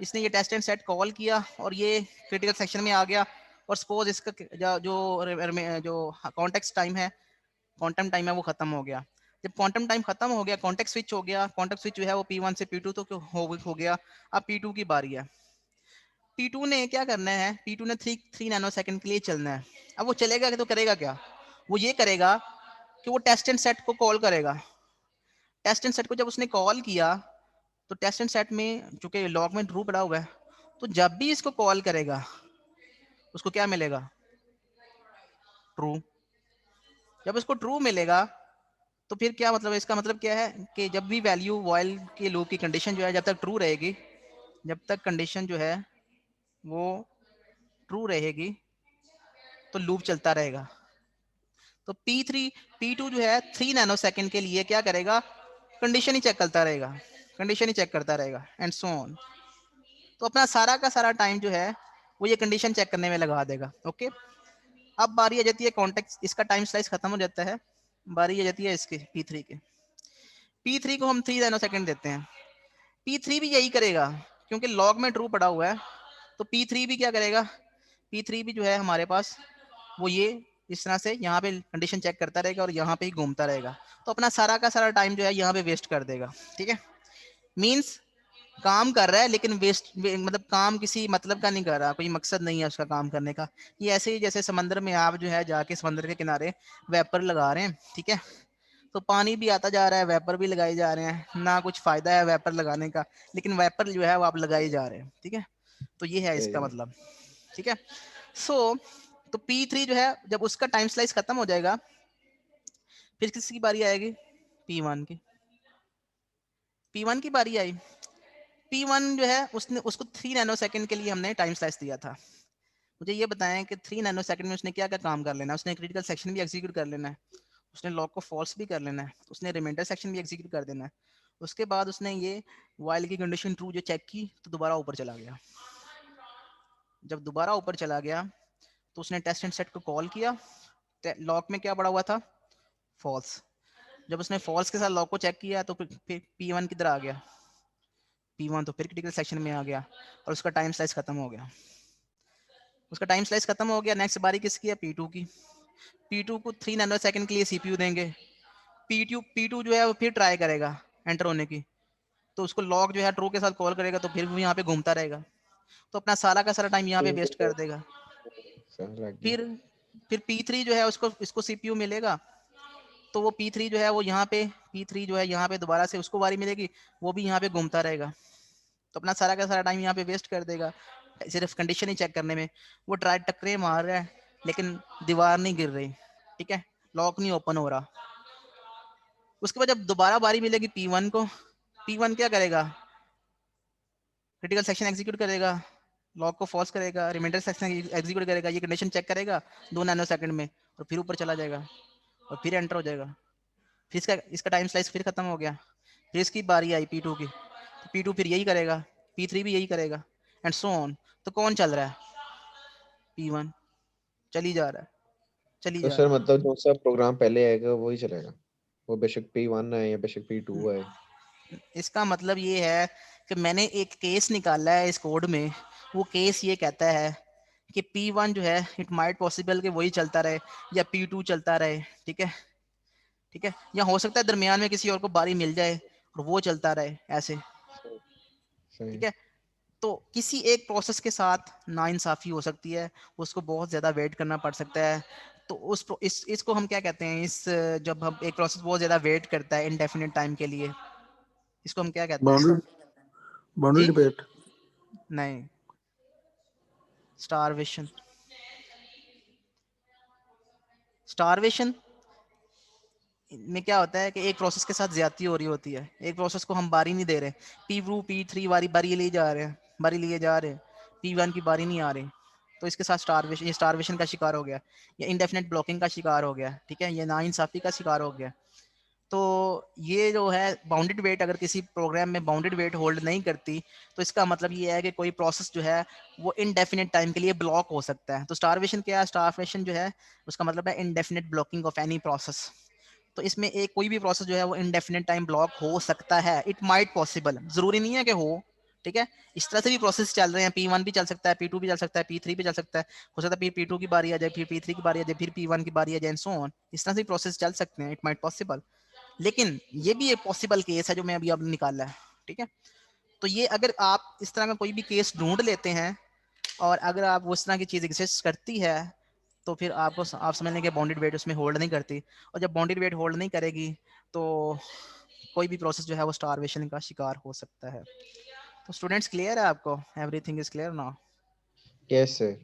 इसने ये टेस्ट एंड सेट कॉल किया और ये क्रिटिकल सेक्शन में आ गया। और सपोज इसका जो कॉन्टेक्स्ट टाइम है, क्वांटम टाइम है, वो खत्म हो गया। जब क्वांटम टाइम खत्म हो गया, कॉन्टेक्स्ट स्विच हो गया, कॉन्टेक्स्ट स्विच जो है वो P1 से P2 तो हो गया। अब P2 की बारी है। P2 ने क्या करना है, P2 ने 3 नैनो सेकंड के लिए चलना है। अब वो चलेगा तो करेगा क्या, वो ये करेगा कि वो टेस्ट एंड सेट को कॉल करेगा। टेस्ट एंड सेट को जब उसने कॉल किया तो टेस्ट एंड सेट में चूंकि लॉग में ट्रू पड़ा हुआ है, तो जब भी इसको कॉल करेगा उसको क्या मिलेगा? ट्रू। जब उसको ट्रू मिलेगा तो फिर क्या मतलब है? इसका मतलब क्या है कि जब भी वैल्यू व्हाइल के लूप की कंडीशन जो है जब तक ट्रू रहेगी, जब तक कंडीशन जो है वो ट्रू रहेगी तो लूप चलता रहेगा। तो P3 P2 जो है 3 नैनो सेकंड के लिए क्या करेगा? कंडीशन ही चेक करता रहेगा, कंडीशन ही चेक करता रहेगा एंड सो ऑन। तो अपना सारा का सारा टाइम जो है वो ये कंडीशन चेक करने में लगा देगा। ओके, अब बारी आ जाती है कॉन्टेक्स्ट, इसका टाइम स्लाइस खत्म हो जाता है, बारी आ जाती है इसके P3 के। P3 को हम 3 नैनो सेकंड देते हैं। P3 भी यही करेगा क्योंकि लॉग में ट्रू पड़ा हुआ है, तो P3 भी क्या करेगा? P3 भी जो है हमारे पास वो ये इस तरह से यहाँ पे कंडीशन चेक करता रहेगा और यहाँ पे ही घूमता रहेगा। तो अपना सारा का सारा टाइम जो है यहाँ पे वेस्ट कर देगा। ठीक है, मीन्स काम कर रहा है लेकिन मतलब काम किसी मतलब का नहीं कर रहा, कोई मकसद नहीं है उसका काम करने का। ये ऐसे ही जैसे समंदर में आप जो है जाके समंदर के किनारे वेपर लगा रहे हैं, ठीक है, तो पानी भी आता जा रहा है, वेपर भी लगाए जा रहे हैं, ना कुछ फायदा है वेपर लगाने का, लेकिन वेपर जो है वो आप लगाए जा रहे हैं। ठीक है, तो ये है इसका मतलब। ठीक है, सो तो P3 जो है जब उसका टाइम स्लाइस खत्म हो जाएगा फिर किसकी बारी आएगी? P1 की। P1 की बारी आई। P1 जो है उसको 3 नैनो सेकंड के लिए हमने टाइम स्लाइस दिया था। मुझे ये बताएं कि 3 नैनो सेकंड में उसने क्या क्या काम कर लेना है? उसने क्रिटिकल सेक्शन भी एग्जीक्यूट कर लेना है, उसने लॉग को फॉल्स भी कर लेना है, उसने रिमाइंडर सेक्शन भी एग्जीक्यूट कर देना है। उसके बाद उसने ये व्हाइल की कंडीशन ट्रू जो चेक की तो दोबारा ऊपर चला गया। जब दोबारा ऊपर चला गया तो उसने टेस्ट एंड सेट को कॉल किया, लॉग में क्या पड़ा हुआ था? फॉल्स। जब उसने फॉल्स के साथ लॉग को चेक किया तो फिर P1 किधर आ गया? P1 तो फिर क्रिटिकल सेक्शन में आ गया और उसका टाइम स्लाइस खत्म हो गया। उसका टाइम स्लाइस खत्म हो गया। नेक्स्ट बारी किसकी है? P2 की। P2 को 3 नैनो सेकंड के लिए CPU देंगे। P2 जो है वो फिर ट्राई करेगा एंटर होने की, तो उसको लॉग जो है ट्रू के साथ कॉल करेगा तो फिर वो यहाँ पे घूमता रहेगा, तो अपना सारा का सारा टाइम यहाँ पे वेस्ट कर देगा। फिर P3 जो है उसको इसको CPU मिलेगा, तो वो P3 जो है वो यहाँ पे P3 जो है यहाँ पे दोबारा से उसको बारी मिलेगी, वो भी यहाँ पे घूमता रहेगा, तो अपना सारा का सारा टाइम यहाँ पे वेस्ट कर देगा सिर्फ कंडीशन ही चेक करने में। वो ट्राई टक्करे मार रहा है लेकिन दीवार नहीं गिर रही, ठीक है, लॉक नहीं ओपन हो रहा। उसके बाद जब दोबारा बारी मिलेगी P1 को, P1 क्या करेगा? क्रिटिकल सेक्शन एग्जीक्यूट करेगा, लॉक को फॉल्स करेगा, रिमाइंडर सेक्शन एग्जीक्यूट करेगा, ये कंडीशन चेक करेगा 2 नैनो सेकंड में और फिर ऊपर चला जाएगा और फिर एंटर हो जाएगा। फिर इसका टाइम स्लाइस फिर खत्म हो गया। फिर इसकी बारी आई P2 की, तो P2 फिर यही करेगा, P3 भी यही करेगा एंड सो ऑन। तो कौन चल रहा है? P1 चली जा रहा है, चली तो जा सर रहा है। मतलब जो सा प्रोग्राम पहले आएगा वही चलेगा, वो बेशक P1 है या बेशक P2 है। इसका मतलब ये है कि मैंने एक केस निकाला है इस कोड में, वो केस ये कहता है कि P1 जो है इट माइट पॉसिबल कि वही चलता रहे या P2 चलता रहे। ठीक है, ठीक है, या हो सकता है दरमियान में किसी और को बारी मिल जाए और वो चलता रहे ऐसे। ठीक है, तो किसी एक प्रोसेस के साथ नाइंसाफी हो सकती है, उसको बहुत ज्यादा वेट करना पड़ सकता है। तो इसको हम क्या कहते हैं? जब हम एक प्रोसेस बहुत ज्यादा वेट करता है इनडेफिनिट टाइम के लिए, इसको हम क्या कहते हैं? बाउंड्री जी डिबेट नहीं, स्टारवेशन। स्टारवेशन में क्या होता है कि एक प्रोसेस के साथ ज्यादती हो रही होती है, एक प्रोसेस को हम बारी नहीं दे रहे, P2 P3 बारी बारी लिए जा रहे हैं, बारी लिए जा रहे हैं, P1 की बारी नहीं आ रही, तो इसके साथ स्टारवेशन, ये स्टारवेशन का शिकार हो गया, या इंडेफिनेट ब्लॉकिंग का शिकार हो गया। ठीक है, ये नाइंसाफी का शिकार हो गया। तो ये जो है बाउंडेड वेट, अगर किसी प्रोग्राम में बाउंडेड वेट होल्ड नहीं करती तो इसका मतलब ये है कि कोई प्रोसेस जो है वो इनडेफिनेट टाइम के लिए ब्लॉक हो सकता है। तो स्टारवेशन क्या है? स्टारवेशन जो है उसका मतलब है indefinite blocking of any process. तो इसमें एक कोई भी प्रोसेस जो है वो इनडेफिनेट टाइम ब्लॉक हो सकता है, इट माइट पॉसिबल, जरूरी नहीं है कि हो। ठीक है, इस तरह से भी प्रोसेस चल रहे हैं, P1 भी चल सकता है, P2 भी चल सकता है, P3 भी चल सकता है, हो सकता है फिर P2 की बारी आ जाए, फिर P3 की बारी आ जाए, फिर P1 की बारी आ जाए, सो ऑन। इस तरह से प्रोसेस चल सकते हैं, इट माइट पॉसिबल। लेकिन ये भी एक पॉसिबल केस है जो मैं अभी अब निकाला है। ठीक है, तो ये अगर आप इस तरह का कोई भी केस ढूंढ लेते हैं और अगर आप उस तरह की चीज एग्जिस्ट करती है तो फिर आप समझ लें कि बाउंडेड वेट उसमें होल्ड नहीं करती, और जब बाउंडेड वेट होल्ड नहीं करेगी तो कोई भी प्रोसेस जो है वो स्टारवेशन का शिकार हो सकता है। तो स्टूडेंट्स क्लियर है आपको, everything is clear now? Yes sir.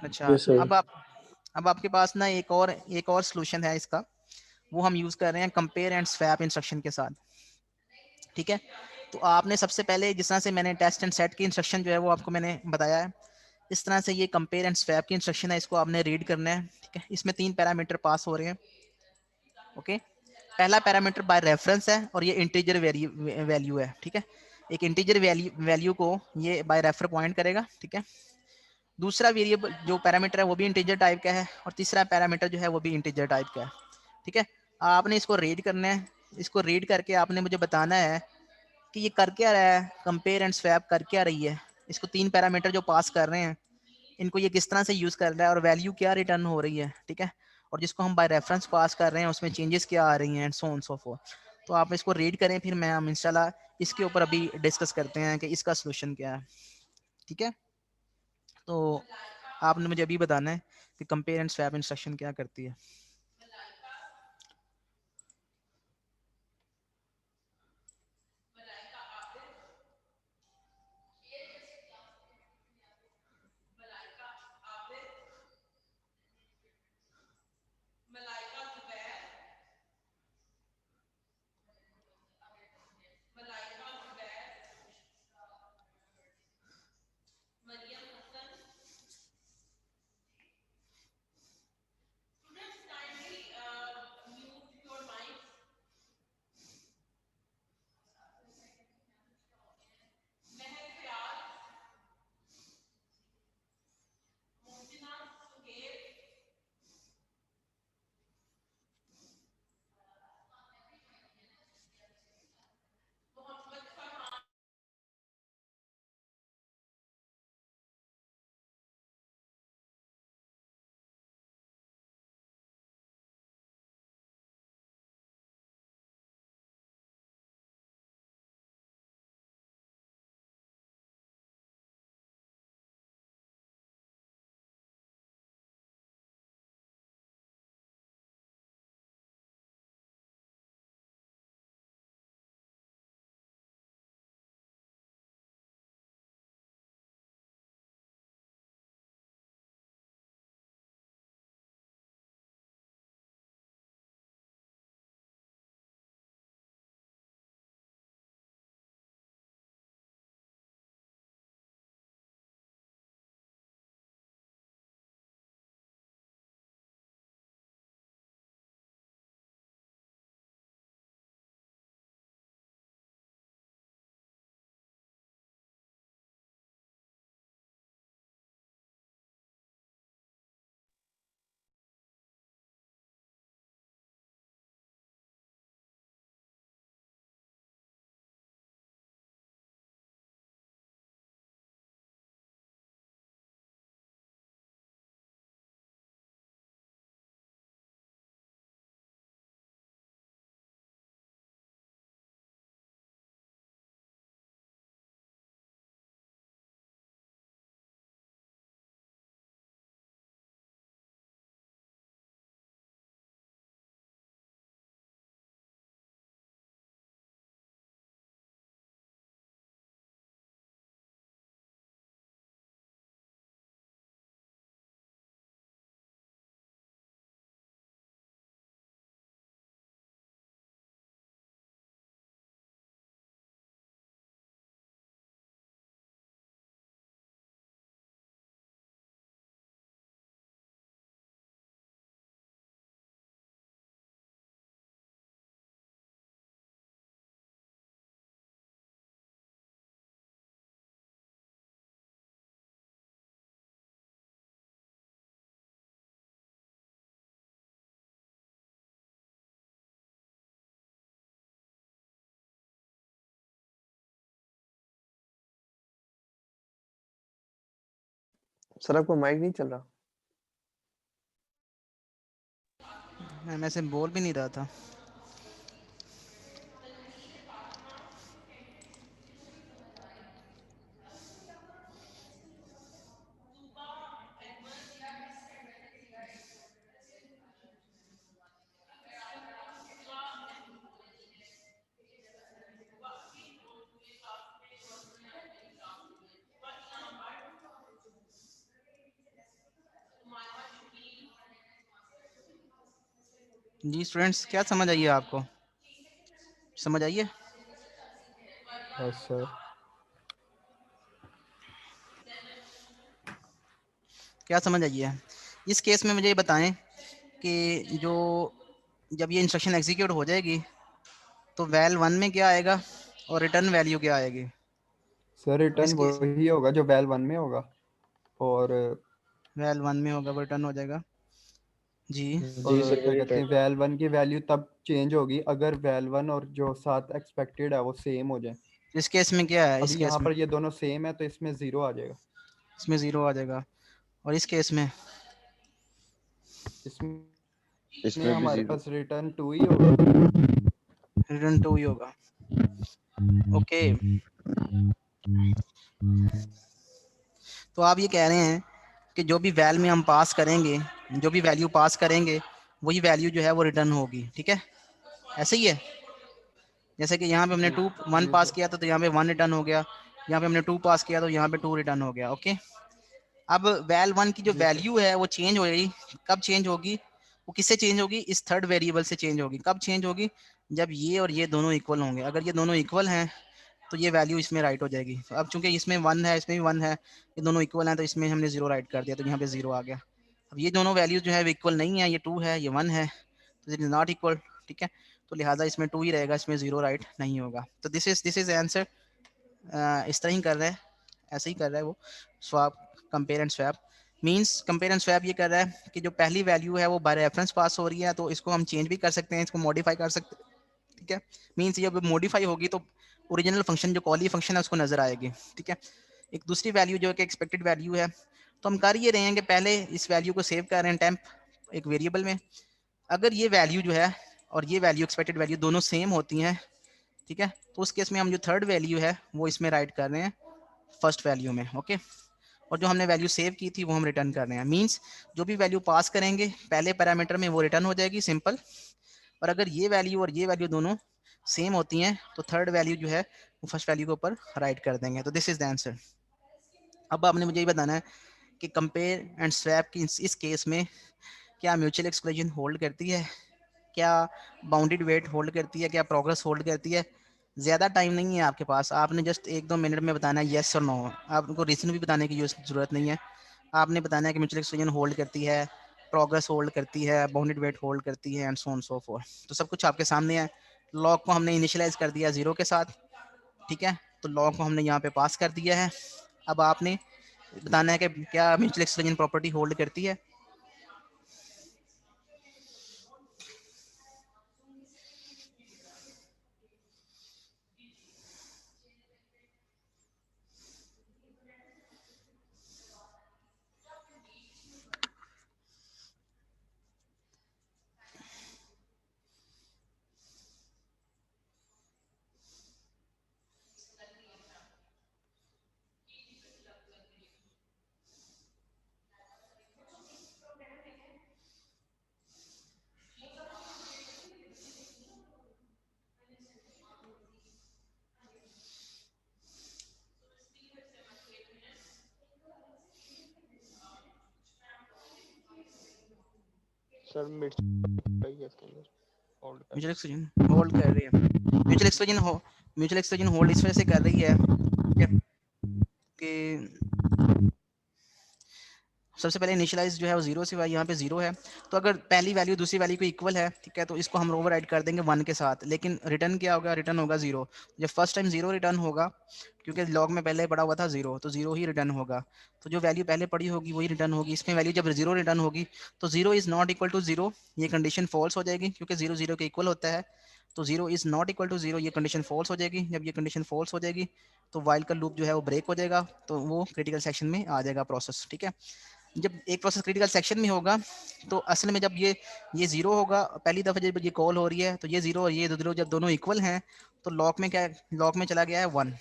अच्छा, यस सर। अब आपके पास ना एक और सोल्यूशन है इसका, वो हम यूज कर रहे हैं कंपेयर एंड स्वैप इंस्ट्रक्शन के साथ। ठीक है, तो आपने सबसे पहले जिस तरह से मैंने टेस्ट एंड सेट की इंस्ट्रक्शन जो है वो आपको मैंने बताया है, इस तरह से ये कंपेयर एंड स्वैप की इंस्ट्रक्शन है, इसको आपने रीड करना है। ठीक है, इसमें 3 पैरामीटर पास हो रहे हैं। ओके, पहला पैरामीटर बाय रेफरेंस है और ये इंटीजर वैल्यू है। ठीक है, एक इंटीजर वैल्यू को ये बाय रेफर पॉइंट करेगा। ठीक है, दूसरा वेरिएबल जो पैरामीटर है वो भी इंटीजर टाइप का है, और तीसरा पैरामीटर जो है वो भी इंटीजर टाइप का है। ठीक है, आपने इसको रीड करना है। इसको रीड करके आपने मुझे बताना है कि ये कर क्या रहा है, कंपेयर एंड स्वैप कर क्या रही है, इसको 3 पैरामीटर जो पास कर रहे हैं इनको ये किस तरह से यूज कर रहा है, और वैल्यू क्या रिटर्न हो रही है। ठीक है, और जिसको हम बाय रेफरेंस पास कर रहे हैं उसमें चेंजेस क्या आ रही हैं, and so on so fourth. तो आप इसको रीड करें, फिर मैं हम इंशाल्लाह इसके ऊपर अभी डिस्कस करते हैं कि इसका सोल्यूशन क्या है। ठीक है, तो आपने मुझे अभी बताना है कि कंपेयर एंड स्वैप इंस्ट्रक्शन क्या करती है। सर आपको माइक नहीं चल रहा? मैं से बोल भी नहीं रहा था। जी स्टूडेंट्स, क्या समझ आई है आपको? समझ आई है? Yes sir. क्या समझ आई है? इस केस में मुझे ये बताएं कि जो जब ये इंस्ट्रक्शन एग्जीक्यूट हो जाएगी तो वैल 1 में क्या आएगा और रिटर्न वैल्यू क्या आएगी? सर रिटर्न इस केस वही होगा जो वैल 1 में होगा, और वैल 1 में होगा, रिटर्न हो जाएगा जी। जी सर, क्या वही कहते हैं, रिटर्न। वैल 1 की वैल्यू तब चेंज होगी अगर वैल 1 और जो साथ एक्सपेक्टेड है वो सेम हो जाए। इस केस में क्या है? इस अभी केस यहाँ में पर ये दोनों सेम है तो इसमें 0 आ जाएगा। इसमें 0 आ जाएगा, और इस केस में इसमें इसमें भी हमारे 0। पास रिटर्न 2 ही होगा। रिटर्न 2 ही होगा। ओके, तो आप ये कह रहे हैं कि जो भी वैल में हम पास करेंगे, जो भी वैल्यू पास करेंगे, वही वैल्यू जो है वो रिटर्न होगी, ठीक है? ऐसे ही है। जैसे कि यहाँ पे हमने जी 1 जी पास सर। किया था तो यहाँ पे 1 रिटर्न हो गया, यहाँ पे हमने 2 पास किया तो यहाँ पे 2 रिटर्न हो गया। ओके, अब वैल 1 की जो जी सर। वैल्यू है वो चेंज हो गई। कब चेंज होगी? वो किससे चेंज होगी? इस थर्ड वेरिएबल से चेंज होगी। कब चेंज होगी? जब ये और ये दोनों इक्वल होंगे। अगर ये दोनों इक्वल हैं तो ये वैल्यू इसमें राइट हो जाएगी। तो अब चूंकि इसमें 1 है, इसमें भी 1 है, ये दोनों इक्वल हैं, तो इसमें हमने 0 राइट कर दिया, तो यहाँ पे 0 आ गया। अब ये दोनों वैल्यूज जो है वो इक्वल नहीं है, ये 2 है, ये 1 है, तो इट इज नॉट इक्वल, ठीक है? तो लिहाजा इसमें 2 ही रहेगा, इसमें 0 राइट नहीं होगा। तो दिस इज आंसर। इस तरह ही कर रहा है, ऐसे ही कर रहा है वो। Swap, compare and swap means, compare and swap ये कर रहा है कि जो पहली वैल्यू है वो बाय रेफरेंस पास हो रही है, तो इसको हम चेंज भी कर सकते हैं, इसको मॉडिफाई कर सकते हैं, ठीक है? मींस ये जब मॉडिफाई होगी तो ओरिजिनल फंक्शन, जो कॉली फंक्शन है, उसको नजर आएगी, ठीक है? एक दूसरी वैल्यू जो कि एक्सपेक्टेड वैल्यू है, तो हम कर ये रहे हैं कि पहले इस वैल्यू को सेव कर रहे हैं टेम्प एक वेरिएबल में। अगर ये वैल्यू जो है और ये वैल्यू, एक्सपेक्टेड वैल्यू, दोनों सेम होती हैं, ठीक है, तो उस केस में हम जो थर्ड वैल्यू है वो इसमें राइट कर रहे हैं फर्स्ट वैल्यू में। ओके, और जो हमने वैल्यू सेव की थी वो हम रिटर्न कर रहे हैं। मींस जो भी वैल्यू पास करेंगे पहले पैरामीटर में वो रिटर्न हो जाएगी, सिंपल। और अगर ये वैल्यू और ये वैल्यू दोनों सेम होती हैं तो थर्ड वैल्यू जो है वो फर्स्ट वैल्यू के ऊपर राइट कर देंगे। तो दिस इज द आंसर। अब आपने मुझे ये बताना है कि कंपेयर एंड स्वैप की इस केस में क्या म्यूचुअल एक्सक्लूजन होल्ड करती है, क्या बाउंडेड वेट होल्ड करती है, क्या प्रोग्रेस होल्ड करती है? ज़्यादा टाइम नहीं है आपके पास, आपने जस्ट 1-2 मिनट में बताना है येस और नो। आपको रीज़न भी बताने की ज़रूरत नहीं है, आपने बताना है कि म्यूचुअल एक्सक्लूजन होल्ड करती है, प्रोग्रेस होल्ड करती है, बाउंडेड वेट होल्ड करती है, and so on so fourth. तो सब कुछ आपके सामने है। लॉग को हमने इनिशियलाइज कर दिया 0 के साथ, ठीक है? तो लॉग को हमने यहाँ पे पास कर दिया है। अब आपने बताना है कि क्या म्यूचुअल एक्सक्लूजन प्रॉपर्टी होल्ड करती है। सर मिड है इसके अंदर होल्ड कर म्यूचुअल एक्सक्लूजन होल्ड कर रही है। म्यूचुअल एक्सक्लूजन होल्ड इस वजह से कर रही है कि सबसे पहले इनिशियलाइज जो है वो 0 से हुआ, यहाँ पे 0 है, तो अगर पहली वैल्यू दूसरी वैल्यू को इक्वल है, ठीक है, तो इसको हम ओवरराइड कर देंगे 1 के साथ। लेकिन रिटर्न क्या होगा? रिटर्न होगा 0। जब फर्स्ट टाइम 0 रिटर्न होगा, क्योंकि लॉग में पहले पड़ा हुआ था 0, तो 0 ही रिटर्न होगा। तो जो वैल्यू पहले पड़ी होगी वही रिटर्न होगी। इसमें वैल्यू जब 0 रिटर्न होगी तो 0 इज नॉट इक्वल टू 0, ये कंडीशन फॉल्स हो जाएगी, क्योंकि 0 0 के इक्वल होता है। तो 0 इज नॉट इक्वल टू 0, ये कंडीशन फॉल्स हो जाएगी। जब ये कंडीशन फॉल्स हो जाएगी तो वाइल का लूप जो है वो ब्रेक हो जाएगा, तो वो क्रिटिकल सेक्शन में आ जाएगा प्रोसेस, ठीक है? जब एक प्रोसेस क्रिटिकल सेक्शन में होगा तो असल में जब ये 0 होगा, पहली दफ़ा जब ये कॉल हो रही है, तो ये 0 और ये 0 जब दोनों इक्वल हैं तो लॉक में क्या, लॉक में चला गया है 1।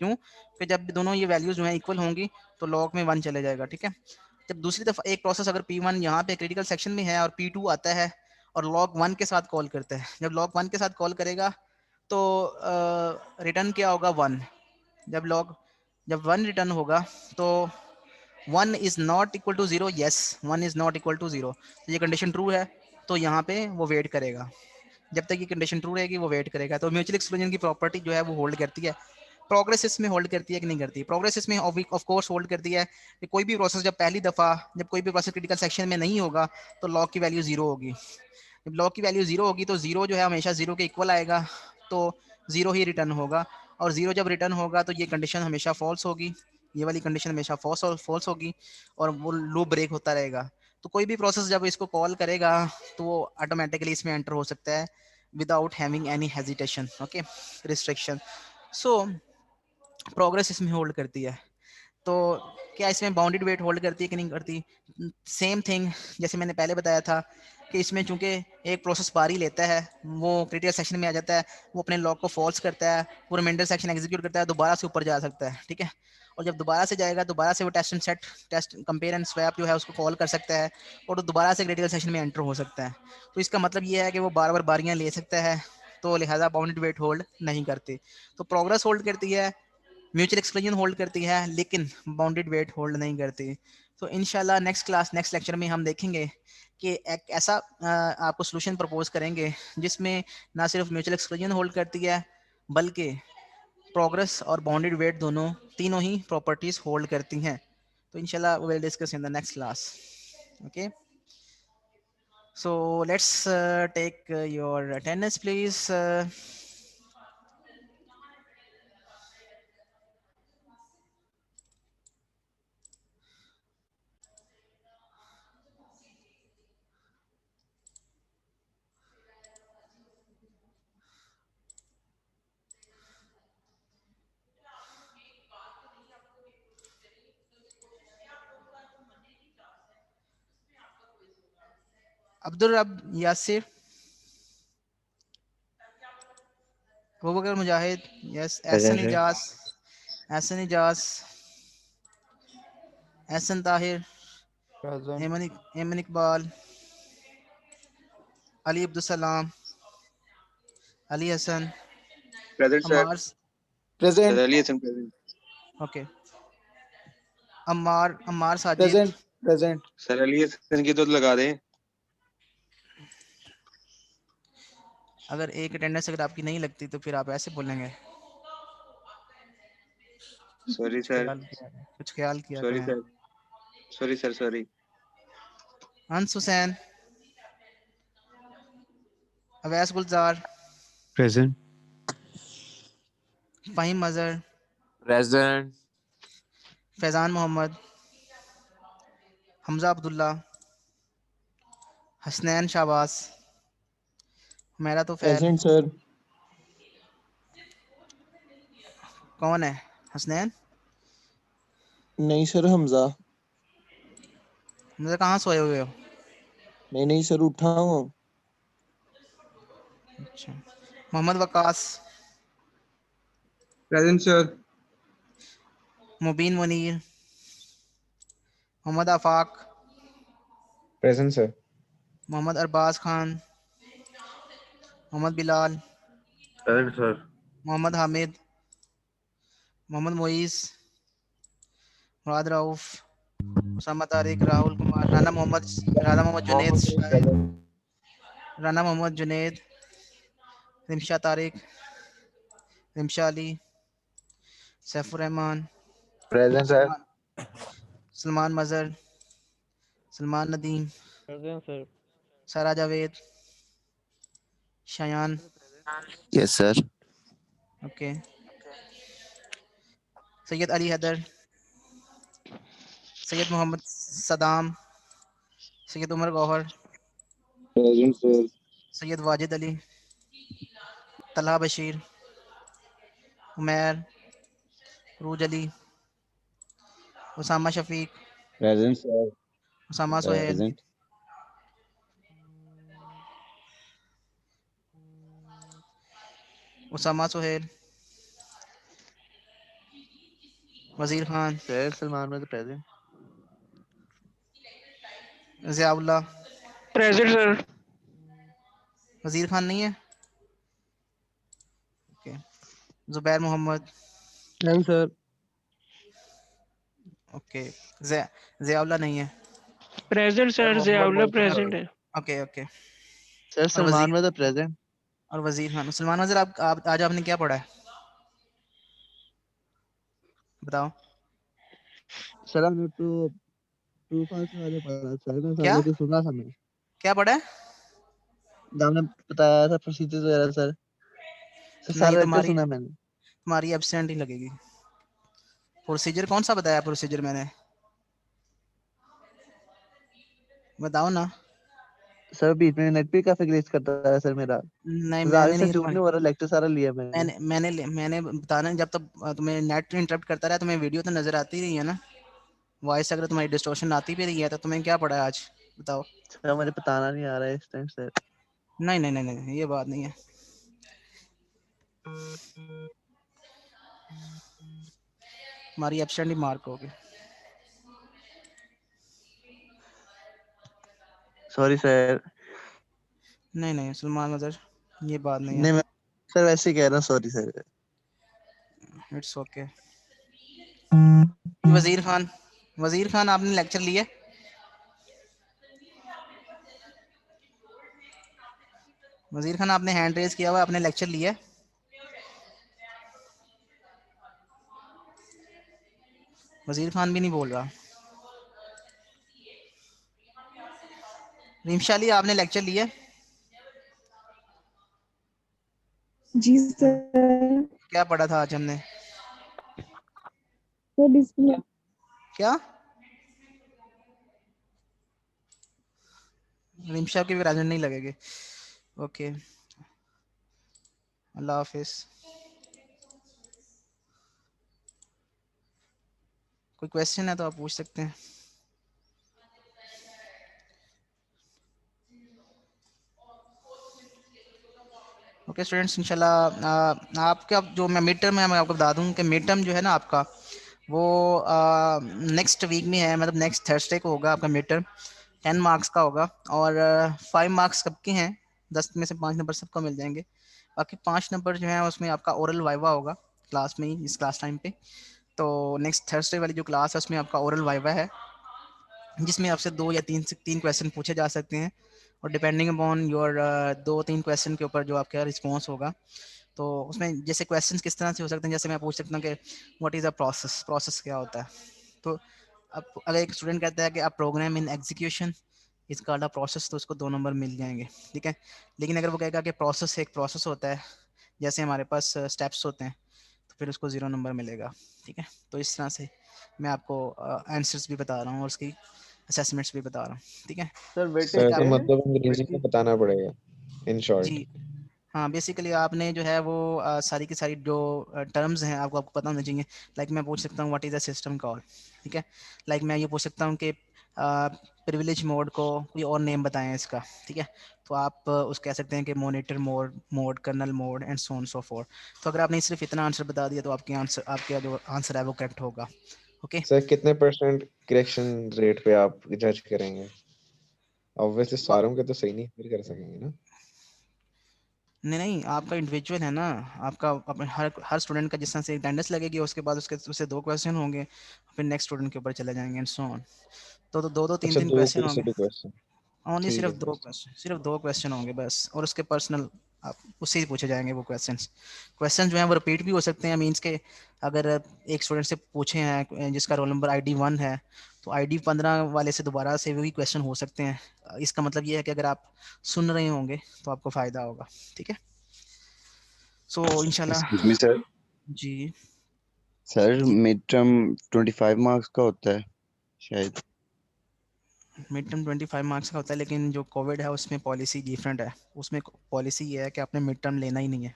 क्यों? कि जब दोनों ये वैल्यूज जो हैं इक्वल होंगी तो लॉक में 1 चले जाएगा, ठीक है? जब दूसरी दफ़ा एक प्रोसेस अगर P1 यहाँ पे क्रिटिकल सेक्शन में है और P2 आता है और लॉग 1 के साथ कॉल करता है, जब लॉग 1 के साथ कॉल करेगा तो रिटर्न क्या होगा? 1। जब 1 रिटर्न होगा तो 1 is not equal to 0, yes 1 is not equal to 0, तो ये कंडीशन ट्रू है। तो यहाँ पे वो वेट करेगा, जब तक ये कंडीशन ट्रू रहेगी वो वेट करेगा। तो म्यूचुअल एक्सक्लूजन की प्रॉपर्टी जो है वो होल्ड करती है। प्रोग्रेस इसमें होल्ड करती है कि नहीं करती? प्रोग्रेस इसमें ऑफ कोर्स होल्ड करती है कि कोई भी प्रोसेस जब पहली दफ़ा जब कोई भी प्रोसेस क्रिटिकल सेक्शन में नहीं होगा तो लॉग की वैल्यू जीरो होगी। जब लॉग की वैल्यू जीरो होगी तो जीरो जो है हमेशा जीरो के इक्वल आएगा, तो जीरो ही रिटर्न होगा। और जीरो जब रिटर्न होगा तो ये कंडीशन हमेशा फॉल्स होगी, ये वाली कंडीशन हमेशा फॉल्स होगी और वो लूप ब्रेक होता रहेगा। तो कोई भी प्रोसेस जब इसको कॉल करेगा तो वो ऑटोमेटिकली इसमें एंटर हो सकता है without having any hesitation, okay, restriction. So progress इसमें होल्ड करती है। तो क्या इसमें बाउंडेड वेट होल्ड करती है कि नहीं करती? सेम थिंग जैसे मैंने पहले बताया था कि इसमें चूंकि एक प्रोसेस बारी लेता है, वो क्रिटिकल सेक्शन में आ जाता है, वो अपने लॉक को फॉल्स करता है, वो रिमाइंडर सेक्शन एग्जीक्यूट करता है, दोबारा से ऊपर जा सकता है, ठीक है। और जब दोबारा से जाएगा दोबारा से वो test and set, test compare and swap जो है उसको कॉल कर सकता है और वो दोबारा से क्रिटिकल सेक्शन में एंटर हो सकता है। तो इसका मतलब ये है कि वो बार बार बारियां ले सकता है, तो लिहाजा बाउंडेड वेट होल्ड नहीं करती। तो प्रोग्रेस होल्ड करती है, म्यूचुअल एक्सक्लूजन होल्ड करती है, लेकिन बाउंडेड वेट होल्ड नहीं करती। तो इंशाल्लाह नेक्स्ट क्लास नेक्स्ट लेक्चर में हम देखेंगे कि एक ऐसा आपको सोल्यूशन प्रपोज करेंगे जिसमें ना सिर्फ म्यूचुअल एक्सक्लूजन होल्ड करती है बल्कि प्रोग्रेस और बाउंडेड वेट दोनों तीनों ही प्रॉपर्टीज होल्ड करती हैं। तो इंशाल्लाह we will discuss in the next class, okay. So let's take your attendance please. Abdul Rab Yasir, Abubakar Mujahid, yes, present Ehsan sir. Ijaz, Ehsan Ijaz, Ehsan Tahir, present. Eman Iqbal, Ali Abdul Salam, Ali Hasan, present sir. Ammar, present sir Ali Hasan present. Okay, Ammar Ammar Sajid. Present present sir Ali Hasan की तो लगा दें। अगर एक अटेंडेंस अगर आपकी नहीं लगती तो फिर आप ऐसे बोलेंगे। सॉरी कुछ सर, ख्याल किया, कुछ ख्याल किया सॉरी करें। Sir, sorry sir, sorry. Hans Hussain, Awais Gulzar, present. Faheem Mazhar, present. Faizan Mohammad, Hamza Abdullah, Hasnain Shahbaz, Humaira Tufail. Present sir. कौन है हसनैन? नहीं सर, हमजा। मुझे कहाँ सोए हुए हो? नहीं नहीं सर, उठा हूँ। अच्छा, Mohammad Waqas, present sir. Mubeen Munir, Mohammad Afaq, present sir. Mohammad Arbaz Khan, Mohammad Bilal, present sir. Mohammad Hamid, Mohammad Moeez, Murad Rauf, Usama Tariq, Rahul Kumar, Rana Mohammad Junaid Shahid, Rana Mohammad Junaid, Rimsha Tariq, Rimsha Ali, Saifur Rehman, present sir. Salman Salman Mazhar, Salman Nadeem, present sir. Sara Javed, Shayan, yes sir. Okay, Syed Ali Haider, Syed Mohammad Saddam, Syed Umar Gohar, present sir. Syed Wajid Ali, Talha Bashir, Umair, Rooj Ali, Usama Shafiq, present sir. Usama Suhail, present. Usama Suhail, Wazir Khan, sir Salman में present. Ziaullah, present sir. Wazir Khan नहीं है, ओके, जुबैर मोहम्मद, नहीं सर। ओके, ज़ियाउल्लाह नहीं है, प्रेजेंट सर, मोहम्मद ज़ियाउल्लाह मोहित प्रेजेंट है। ओके ओके, सर और सलमान में तो प्रेजेंट। और वजीर खान। सलमान वजीर, आप आज आपने क्या पढ़ा है बताओ। सर हमने ट्रू फॉल्स वाले पढ़ा सर, मैं क्या पहले तो सुना था मैं। क्या पढ़ा है? हमने बताया था प्रोसीजर वगैरह सर, नहीं, सारा लेक्चर सुना मैंने। तुम्हारी एब्सेंट ही लगेगी। प्रोसीजर कौन सा बताया? प्रोसीजर मैंने बताओ ना। सर बीच में नेट भी काफी ग्लिच करता है सर मेरा, नहीं, आगे मैंने से नहीं झूठ रुका। नहीं हो रहा, लेक्चर सारा लिया मैंने। मैंने बताना, जब तक तुम्हें नेट इंटरप्ट करता रहा, तुम्हें वीडियो तो नजर आती रही है ना, वॉइस अगर तुम्हारी डिस्टॉर्शन आती भी रही है, तो तुम्हें क्या पढ़ा है आज बताओ। सर मुझे बताना नहीं आ रहा है इस टाइम सर। नहीं नहीं नहीं नहीं, ये बात नहीं है। हमारी एब्सेंट ही मार्क होगी। Sorry sir. नहीं नहीं सलमान अजहर, ये बात नहीं है। नहीं मैं सर वैसे ही कह रहा हूँ, sorry sir. It's okay. Wazir Khan आपने लेक्चर लिया? वजीर खान आपने हैंड रेज किया हुआ, आपने लेक्चर लिया? वजीर खान भी नहीं बोल रहा। रिमशाली, आपने लेक्चर लिया? जी सर। क्या पढ़ा था आज हमने? तो डिस्प्ले क्या? रिमशा की भी राजन नहीं लगेगी। ओके, अल्लाह हाफिज। कोई क्वेश्चन है तो आप पूछ सकते हैं। ओके स्टूडेंट्स, इंशाल्लाह आपका जो मैं मिड टर्म है, मैं आपको बता दूं कि मिड टर्म जो है ना आपका, वो नेक्स्ट वीक में है, मतलब नेक्स्ट थर्सडे को होगा आपका मिड टर्म। 10 मार्क्स का होगा और 5 मार्क्स कब के हैं? 10 में से 5 नंबर सबको मिल जाएंगे। बाकी 5 नंबर जो है उसमें आपका ओरल वाइवा होगा क्लास में ही, इस क्लास टाइम पे। तो नेक्स्ट थर्सडे वाली जो क्लास है उसमें आपका ओरल वाइवा है, जिसमें आपसे 2 या 3 क्वेश्चन पूछे जा सकते हैं, और डिपेंडिंग अपॉन योर 2-3 क्वेश्चन के ऊपर जो आपका रिस्पॉन्स होगा, तो उसमें जैसे क्वेश्चंस किस तरह से हो सकते हैं, जैसे मैं पूछ सकता हूँ कि what is a process, process क्या होता है। तो अब अगर एक स्टूडेंट कहता है कि आप program in execution is called a process, तो उसको 2 नंबर मिल जाएंगे, ठीक है। लेकिन अगर वो कहेगा कि प्रोसेस एक प्रोसेस होता है, जैसे हमारे पास स्टेप्स होते हैं, तो फिर उसको 0 नंबर मिलेगा, ठीक है। तो इस तरह से मैं आपको आंसर्स भी बता रहा हूँ और उसकी असेसमेंट्स भी बता रहा हूँ, ठीक है। सर वेटेज सर तो तो क्या है? मतलब अंग्रेजी में बताना पड़ेगा इन शॉर्ट। जी हाँ, बेसिकली आपने जो है वो सारी की सारी जो टर्म्स हैं आपको पता होना चाहिए। लाइक मैं पूछ सकता हूँ what is a system call, ठीक है। लाइक मैं ये पूछ सकता हूँ कि प्रिविलेज मोड को कोई और नेम बताएं इसका, ठीक है। तो आप उस कह सकते हैं कि monitor mode kernel mode and so on so fourth. तो अगर आपने सिर्फ इतना आंसर बता दिया तो आपका जो आंसर है वो करेक्ट होगा, ओके। सर कितने परसेंट करेक्शन रेट पे आप जज करेंगे? ऑब्वियसली सारों के तो सही नहीं फिर कर सकेंगे ना। नहीं नहीं, आपका इंडिविजुअल है ना, आपका हर स्टूडेंट का जिस तरह से अटेंडेंस लगेगी, उसके बाद उससे 2 क्वेश्चन होंगे, फिर नेक्स्ट स्टूडेंट के ऊपर चले जाएंगे एंड सो ऑन। तो 2-2 अच्छा 3-3 दो क्वेश्चन होंगे। क्वेश्चन। ओनली ठीक सिर्फ है दो सर। क्वेश्चन, सिर्फ 2 क्वेश्चन होंगे बस, और उसके पर्सनल आप उससे ही पूछे जाएंगे वो क्वेश्चन जो है वो रिपीट भी हो सकते हैं। मींस के अगर एक स्टूडेंट से पूछे हैं जिसका रोल नंबर ID 1 है, तो ID 15 वाले से दोबारा से वही क्वेश्चन हो सकते हैं। इसका मतलब ये है कि अगर आप सुन रहे होंगे तो आपको फ़ायदा होगा, ठीक है। सो इंशाल्लाह। Excuse me sir. जी सर जी, मिड टर्म 25 मार्क्स का होता है शायद। मिड टर्म 25 मार्क्स का होता है, लेकिन जो कोविड है उसमें पॉलिसी डिफरेंट है। उसमें पॉलिसी ये है कि आपने मिड टर्म लेना ही नहीं है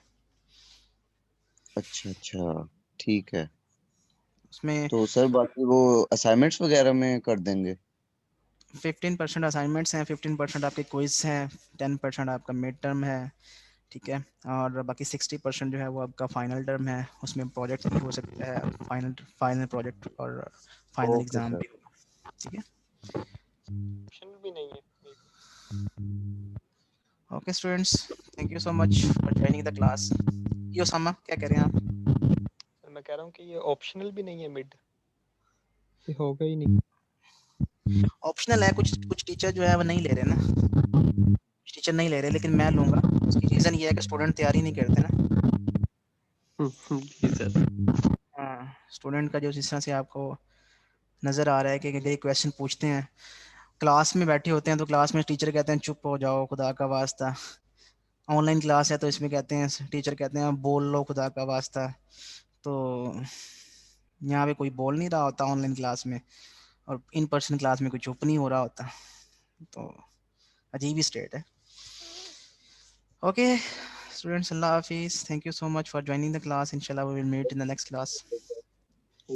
अच्छा अच्छा, ठीक है। उसमें। तो सर बाकी वो असाइनमेंट्स वगैरह में कर देंगे? 15% असाइनमेंट्स हैं, 15% आपके क्विज हैं, 10% आपका मिड टर्म है, ठीक है। और बाकी 60% जो है वो आपका फाइनल टर्म है, उसमें प्रोजेक्ट भी हो सकता है, फाइनल फाइनल प्रोजेक्ट और फाइनल ओके एग्ज़ाम सर। भी होगा, ठीक है। ऑप्शन भी नहीं है। Okay students, thank you so much for joining the class. यो समा, क्या कह रहे हैं आप? सर मैं कह रहा हूँ कि ये ऑप्शनल भी नहीं है मिड, ये होगा ही नहीं। ऑप्शनल है, कुछ कुछ टीचर जो है वो नहीं ले रहे ना, कुछ टीचर लेक्चर नहीं ले रहे, लेकिन मैं लूँगा। उसकी रीज़न ये है कि स्टूडेंट तैयारी नहीं करते ना। जी सर। हाँ, स्टूडेंट का जो जिस तरह से आपको नज़र आ रहा है कि क्वेश्चन पूछते हैं, क्लास में बैठे होते हैं तो क्लास में टीचर कहते हैं चुप हो जाओ खुदा का वास्ता। ऑनलाइन क्लास है तो इसमें कहते हैं, टीचर कहते हैं बोल लो खुदा का वास्ता। तो यहाँ पे कोई बोल नहीं रहा होता ऑनलाइन क्लास में, और इन पर्सन क्लास में कोई चुप नहीं हो रहा होता। तो अजीब ही स्टेट है। ओके स्टूडेंट्स, अल्लाह हाफिज़, thank you so much for joining the class. इंशाल्लाह we will meet in the next class.